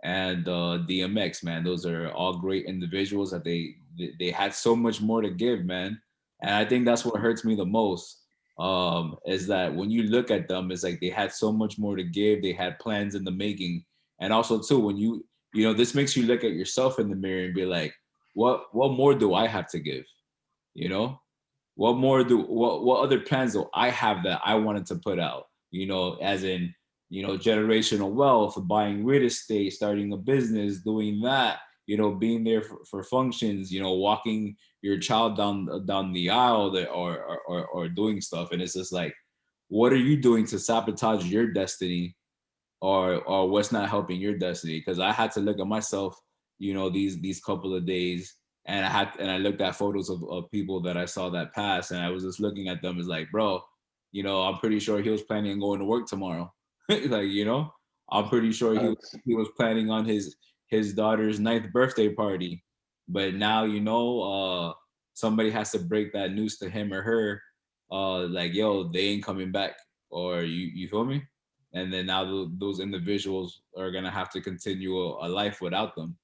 Speaker 4: and DMX, man. Those are all great individuals, that they had so much more to give, man. And I think that's what hurts me the most. Is that when you look at them, it's like they had so much more to give. They had plans in the making. And also too, when you know, this makes you look at yourself in the mirror and be like, what more do I have to give? You know? What other plans do I have that I wanted to put out? You know, as in, you know, generational wealth, buying real estate, starting a business, doing that, you know, being there for functions, you know, walking your child down the aisle, or doing stuff. And it's just like, what are you doing to sabotage your destiny, or what's not helping your destiny? Because I had to look at myself, you know, these couple of days, and I looked at photos of people that I saw that pass, and I was just looking at them as like, bro, you know, I'm pretty sure he was planning on going to work tomorrow. Like, you know, I'm pretty sure he was planning on his daughter's ninth birthday party, but now, you know, somebody has to break that news to him or her, like, yo, they ain't coming back, or you feel me? And then now those individuals are gonna have to continue a life without them.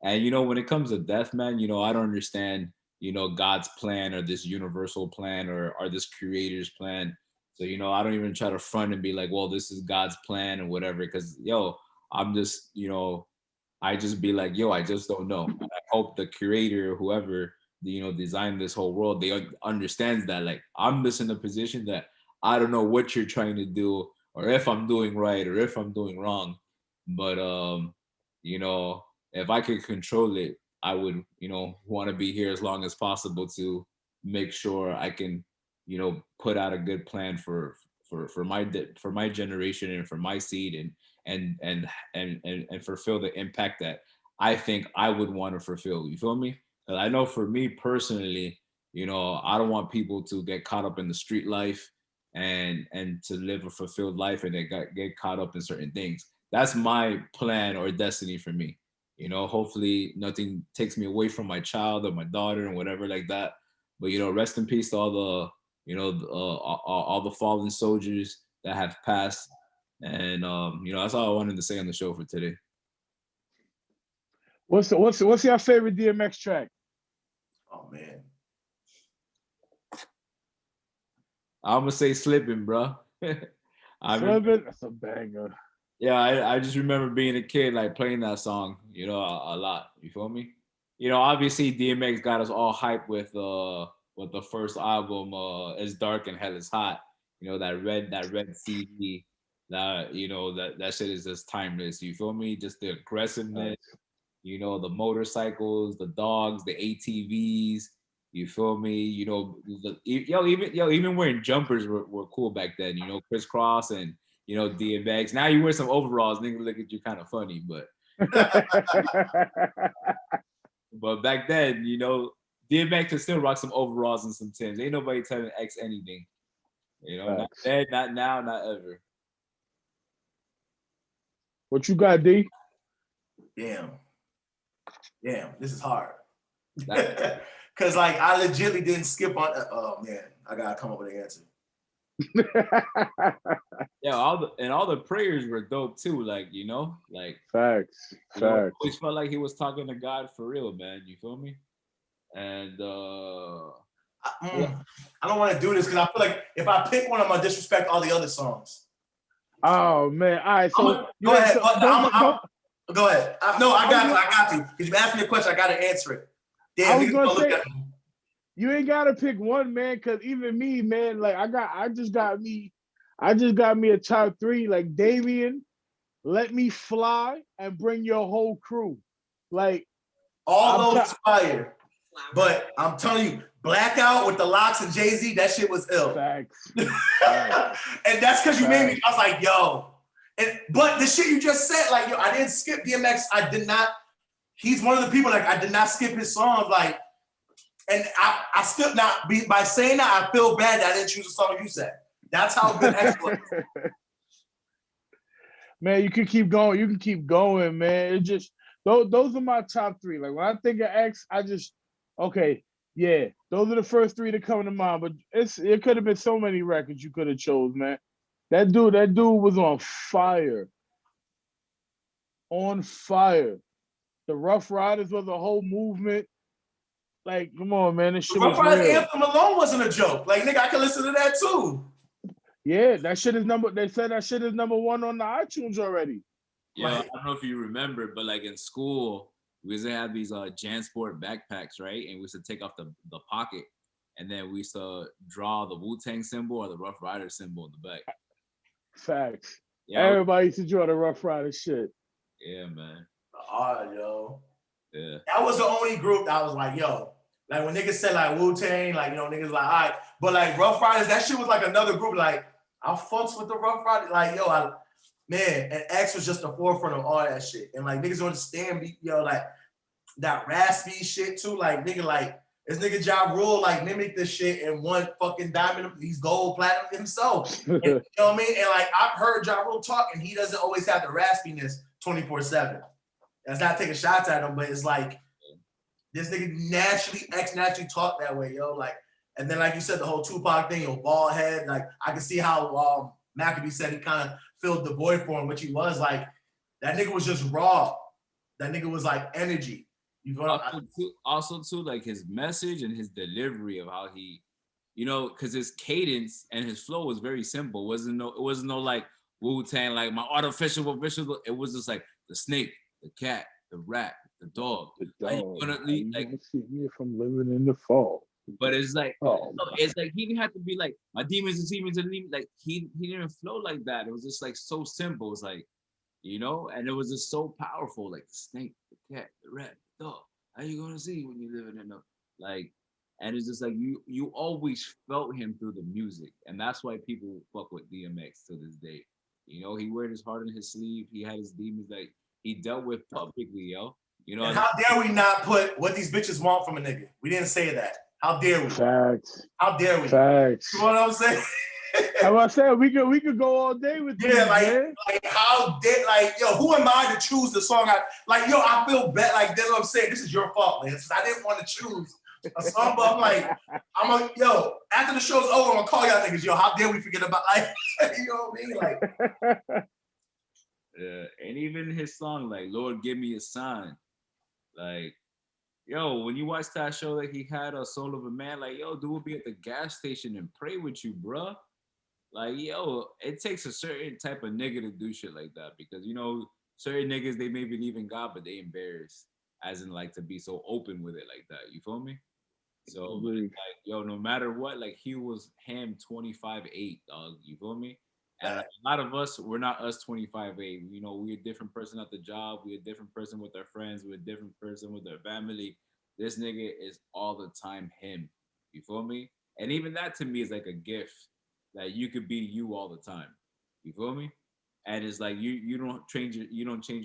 Speaker 4: And, you know, when it comes to death, man, you know, I don't understand, you know, God's plan, or this universal plan, or this creator's plan. So, you know, I don't even try to front and be like, well, this is God's plan or whatever, because, yo, I'm just, you know, I just be like, yo, I just don't know. And I hope the creator, whoever, you know, designed this whole world, they understands that, like, I'm just in a position that I don't know what you're trying to do, or if I'm doing right, or if I'm doing wrong. But you know, if I could control it, I would, you know, want to be here as long as possible to make sure I can, you know, put out a good plan for my generation, and for my seed, and fulfill the impact that I think I would want to fulfill. You feel me? And I know for me personally, you know, I don't want people to get caught up in the street life and to live a fulfilled life and they get caught up in certain things. That's my plan or destiny for me. You know, hopefully nothing takes me away from my child or my daughter and whatever like that. But you know, rest in peace to all the all the fallen soldiers that have passed. And you know, that's all I wanted to say on the show for today.
Speaker 6: What's your favorite DMX track?
Speaker 5: Oh man.
Speaker 4: I'm gonna say "Slipping," bro.
Speaker 6: Slipping, that's a banger.
Speaker 4: Yeah, I just remember being a kid, like playing that song, you know, a lot. You feel me? You know, obviously DMX got us all hyped with the first album, "It's Dark and Hell is Hot." You know, that red CD. That you know that shit is just timeless. You feel me? Just the aggressiveness. You know, the motorcycles, the dogs, the ATVs. You feel me? You know, even wearing jumpers were cool back then. You know, crisscross and you know DMX. Now you wear some overalls, nigga look at you kind of funny, but but back then, you know, DMX could still rock some overalls and some Timbs. Ain't nobody telling X anything. You know, not then, not now, not ever.
Speaker 6: What you got, D?
Speaker 5: Damn, this is hard. Cause like I legitly didn't skip on. Oh man, I gotta come up with an answer.
Speaker 4: Yeah, all the prayers were dope too. Like you know, like
Speaker 6: facts.
Speaker 4: Know, always felt like he was talking to God for real, man. You feel me? And
Speaker 5: I don't want to do this because I feel like if I pick one, I'm gonna disrespect all the other songs.
Speaker 6: Oh man! All right, so
Speaker 5: go ahead. Go ahead. No, I got to. Because you asked me a question, I got to answer it. Damn,
Speaker 6: I was gonna say, you ain't gotta pick one, man. Because even me, man, like I just got me a top 3. Like Damien, Let Me Fly, and Bring Your Whole Crew. Like
Speaker 5: all those fire. But I'm telling you, Blackout with the Locks and Jay-Z, that shit was ill.
Speaker 6: Facts.
Speaker 5: And that's because you made me. I was like, yo. But the shit you just said, like, yo, I didn't skip DMX. I did not. He's one of the people, like, I did not skip his songs. Like, and I still not, by saying that, I feel bad that I didn't choose a song you said. That's how good X was.
Speaker 6: Man, you can keep going. You can keep going, man. It just, those are my top 3. Like, when I think of X, I just, okay, yeah, those are the first 3 that come to mind. But it could have been so many records you could have chose, man. That dude was on fire. On fire. The Rough Riders was a whole movement. Like, come on, man. This shit was real. Rough Riders
Speaker 5: anthem alone wasn't a joke. Like, nigga, I can listen to that too.
Speaker 6: Yeah, that shit is they said that shit is number 1 on the iTunes already.
Speaker 4: Yeah, I don't know if you remember, but like in school, we used to have these JanSport backpacks, right? And we used to take off the pocket, and then we used to draw the Wu-Tang symbol or the Rough Rider symbol in the back.
Speaker 6: Facts. Yeah, everybody used to draw the Rough Rider shit.
Speaker 4: Yeah, man.
Speaker 5: Yo.
Speaker 4: Yeah.
Speaker 5: That was the only group that was like, yo. Like when niggas said like Wu-Tang, like, you know, niggas like, all right. But like Rough Riders, that shit was like another group. Like, I fucks with the Rough Riders. Like, yo, man, and X was just the forefront of all that shit. And like niggas understand me, yo, like that raspy shit too. Like, nigga, like, this nigga Ja Rule like mimicked this shit and won fucking diamond. He's gold platinum himself. And, you know what I mean? And like I've heard Ja Rule talk, and he doesn't always have the raspiness 24/7. That's not taking shots at him, but it's like this nigga naturally talk that way, yo. Like, and then like you said, the whole Tupac thing, yo, bald head. Like I can see how Maccabee said he kind of filled the void for him, which he was like. That nigga was just raw. That nigga was like energy.
Speaker 4: Also too, like his message and his delivery of how he, you know, because his cadence and his flow was very simple. It wasn't no like Wu-Tang, like my artificial. It was just like the snake, the cat, the rat, the dog. Like,
Speaker 6: see me if I'm living in the fall.
Speaker 4: But it's like, it's like he didn't have to be like my demons and demons and demons. Like he didn't flow like that. It was just like so simple. It's like, you know, and it was just so powerful. Like the snake, the cat, the rat. Dog, how you gonna see when you're living in a like, and it's just like you always felt him through the music, and that's why people fuck with DMX to this day. You know, he wear his heart in his sleeve. He had his demons like he dealt with publicly, yo. You know,
Speaker 5: and how dare we not put what these bitches want from a nigga? We didn't say that. How dare we?
Speaker 6: Facts.
Speaker 5: How dare we?
Speaker 6: Facts.
Speaker 5: You know what I'm saying?
Speaker 6: As I said, we could go all day with these, man.
Speaker 5: like how dare, like, yo, who am I to choose the song? I feel bad. Like, that's what I'm saying. This is your fault, man. I didn't want to choose a song, but I'm like, after the show's over, I'm gonna call y'all niggas. Yo, how dare we forget about, like, you know what I mean? Like,
Speaker 4: yeah, and even his song, like, Lord, give me a sign. Like, yo, when you watch that show, like, he had a Soul of a Man, like, yo, dude will be at the gas station and pray with you, bruh. Like, yo, it takes a certain type of nigga to do shit like that because, you know, certain niggas, they may believe in God, but they embarrassed, as in, like, to be so open with it like that. You feel me? So, like, yo, no matter what, like, he was him 25-8, dog. You feel me? And a lot of us, we're not us 25-8. You know, we're a different person at the job. We're a different person with our friends. We're a different person with our family. This nigga is all the time him. You feel me? And even that to me is like a gift that you could be you all the time. You feel me? And it's like you don't change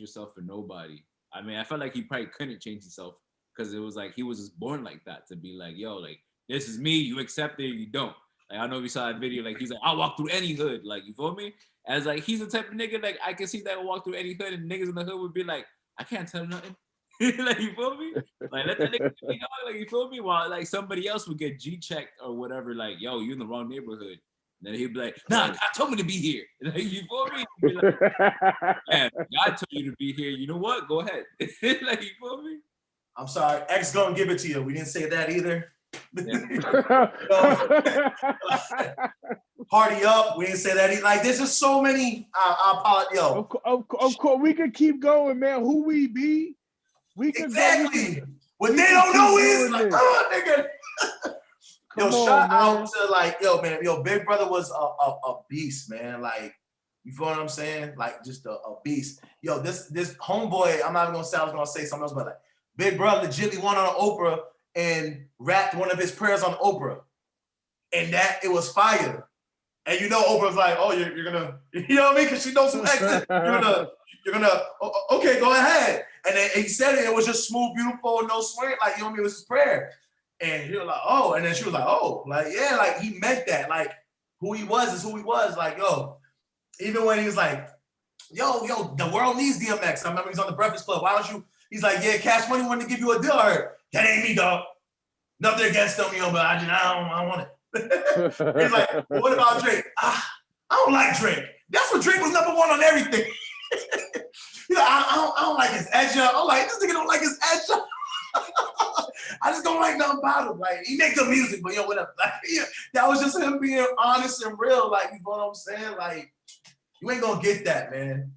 Speaker 4: yourself for nobody. I mean, I felt like he probably couldn't change himself because it was like he was just born like that to be like, yo, like, this is me, you accept it or you don't. Like, I know we saw that video, like, he's like, I'll walk through any hood, like, you feel me? As like, he's the type of nigga, like, I can see that will walk through any hood and niggas in the hood would be like, I can't tell nothing. Like, you feel me? Like, let the nigga be dog, like, you feel me? While, like, somebody else would get G-checked or whatever, like, yo, you in the wrong neighborhood. And then he'd be like, nah, God told me to be here. Like, you feel me? Be like, man, God told you to be here. You know what? Go ahead. Like, you feel me?
Speaker 5: I'm sorry, X gonna give it to you. We didn't say that either.
Speaker 4: Yeah.
Speaker 5: Party up. We didn't say that either. Like, there's just so many. Yo.
Speaker 6: Of course, we could keep going, man. Who we be? We could
Speaker 5: exactly. What they don't know is like, nigga. Yo, shout out to, like, yo, man, yo, Big Brother was a beast, man. Like, you feel what I'm saying? Like, just a beast. Yo, this homeboy, I'm not even gonna say I was gonna say something else, but like, Big Brother legitimately went on Oprah and rapped one of his prayers on Oprah, and that it was fire. And you know, Oprah's like, oh, you're gonna, you know what I mean? Because she knows some exit. You're gonna, okay, go ahead. And then he said it was just smooth, beautiful, no swearing. Like, you know what I mean? It was his prayer. And he was like, oh, and then she was like, oh, like, yeah, like, he meant that. Like, who he was is who he was. Like, yo, even when he was like, yo, the world needs DMX. I remember he's on the Breakfast Club. Why don't you? He's like, yeah, Cash Money wanted to give you a deal. I heard. That ain't me, dog. Nothing against them, yo, but I don't want it. He's like, well, what about Drake? I don't like Drake. That's what Drake was #1 on everything. He's like, I don't like his edge. I'm like, this nigga don't like his edge. I just don't like nothing about him. Like, he makes good music, but yo, whatever. Like, yeah, that was just him being honest and real. Like, you know what I'm saying? Like, you ain't gonna get that, man.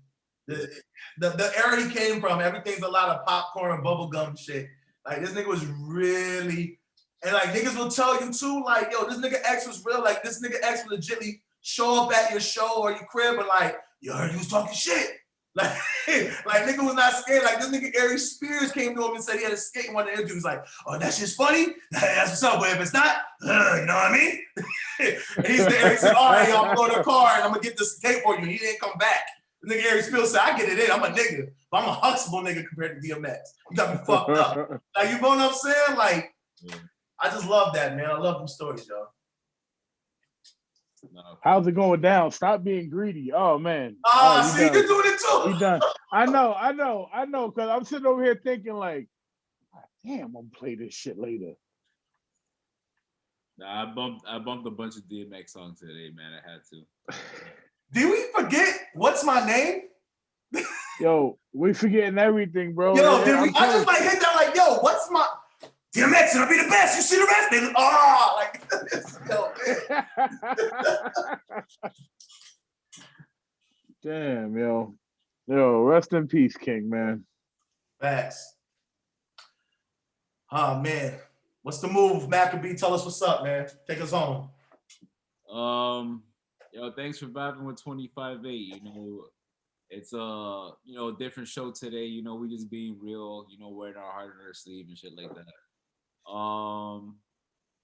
Speaker 5: The era he came from, everything's a lot of popcorn and bubblegum shit. Like, this nigga was really, and like, niggas will tell you too, like, yo, this nigga X was real. Like, this nigga X would legitimately show up at your show or your crib and like, you heard he was talking shit. Like, nigga was not scared. Like, this nigga Ari Spears came to him and said he had a skate in one of the interviews. Like, oh, that shit's funny? That's what's up. But if it's not, you know what I mean? And he said, all right, yo, I'm going to the car and I'm going to get this skate for you. He didn't come back. The nigga Ari Spears said, I get it in. I'm a nigga. But I'm a huxtable nigga compared to DMX. You got me fucked up. Like, you know what I'm saying? Like, I just love that, man. I love them stories, yo.
Speaker 4: No.
Speaker 6: How's it going down? Stop being greedy. Oh, man.
Speaker 5: See, you're doing it too.
Speaker 6: We done. I know. Because I'm sitting over here thinking like, damn, I'm going to play this shit later.
Speaker 4: Nah, I bumped a bunch of DMX songs today, man. I had to.
Speaker 5: Did we forget What's My Name?
Speaker 6: Yo, we forgetting everything, bro.
Speaker 5: Yo, I just like hit that like, yo, what's my DMX gonna be the best? You see the rest? They like, yo, man.
Speaker 6: Damn, yo, rest in peace, King, man.
Speaker 5: Facts. Oh man, what's the move, Maccabee? Tell us what's up, man. Take us home.
Speaker 4: Yo, thanks for vibing with 25-8. You know, it's a different show today. You know, we just being real. You know, wearing our heart on our sleeve and shit like that.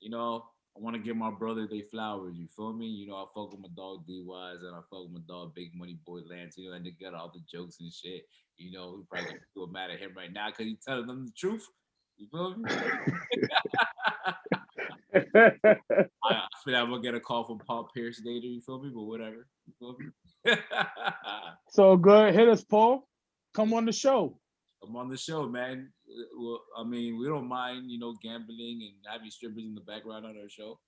Speaker 4: You know, I want to give my brother they flowers. You feel me? You know, I fuck with my dog D Wise and I fuck with my dog Big Money Boy Lance. You know, and they got all the jokes and shit. You know, we probably gonna feel mad at him right now because he's telling them the truth. You feel me? I feel like I'm gonna get a call from Paul Pierce later. You feel me? But whatever. You feel me?
Speaker 6: So good. Hit us, Paul. Come on the show.
Speaker 4: I'm on the show, man. Well, I mean, we don't mind, you know, gambling and having strippers in the background on our show.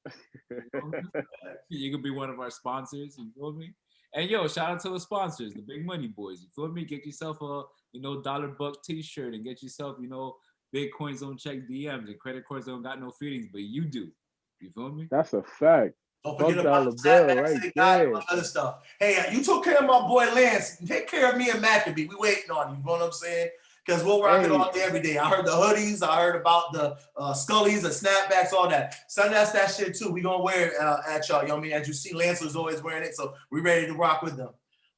Speaker 4: You could be one of our sponsors. You feel me? And yo, shout out to the sponsors, the Big Money Boys. You feel me? Get yourself a, you know, $1 T-shirt and get yourself, you know, Bitcoins don't check DMs and credit cards don't got no feelings, but you do. You feel me?
Speaker 6: That's a fact.
Speaker 5: Don't forget about the
Speaker 6: bill right there.
Speaker 5: Other stuff. Hey, you took care of my boy Lance. Take care of me and Maccabee. We waiting on you. You know what I'm saying? Because we'll rock it all day, every day. I heard the hoodies. I heard about the Scullies, the snapbacks, all that. Send us that shit too. We gonna wear it at y'all. You know what I mean? As you see, Lance was always wearing it, so we ready to rock with them.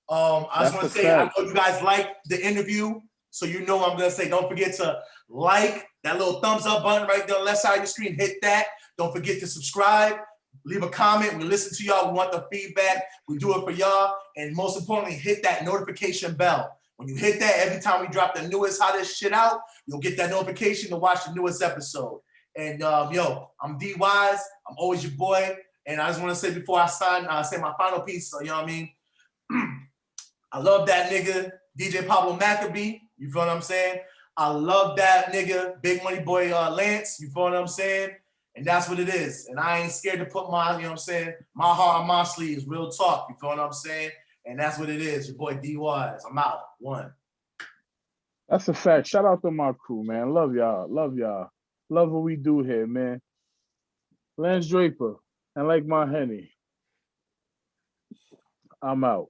Speaker 5: I just want to say, I know you guys liked the interview, so you know I'm gonna say. Don't forget to like that little thumbs up button right there on the left side of the screen. Hit that. Don't forget to subscribe. Leave a comment. We listen to y'all. We want the feedback. We do it for y'all, and most importantly, hit that notification bell. When you hit that, every time we drop the newest, hottest shit out, you'll get that notification to watch the newest episode. And yo, I'm D Wise. I'm always your boy. And I just want to say before I say my final piece, you know what I mean? I love that nigga, DJ Pablo Maccabee. You feel what I'm saying? I love that nigga, Big Money Boy Lance. You feel what I'm saying? And that's what it is. And I ain't scared to put my, you know what I'm saying, my heart on my sleeves. Real talk. You feel what I'm saying? And that's what it is. Your boy D Wise. I'm out. One.
Speaker 6: That's a fact. Shout out to my crew, man. Love y'all. Love y'all. Love what we do here, man. Lance Draper. And like my Henny. I'm out.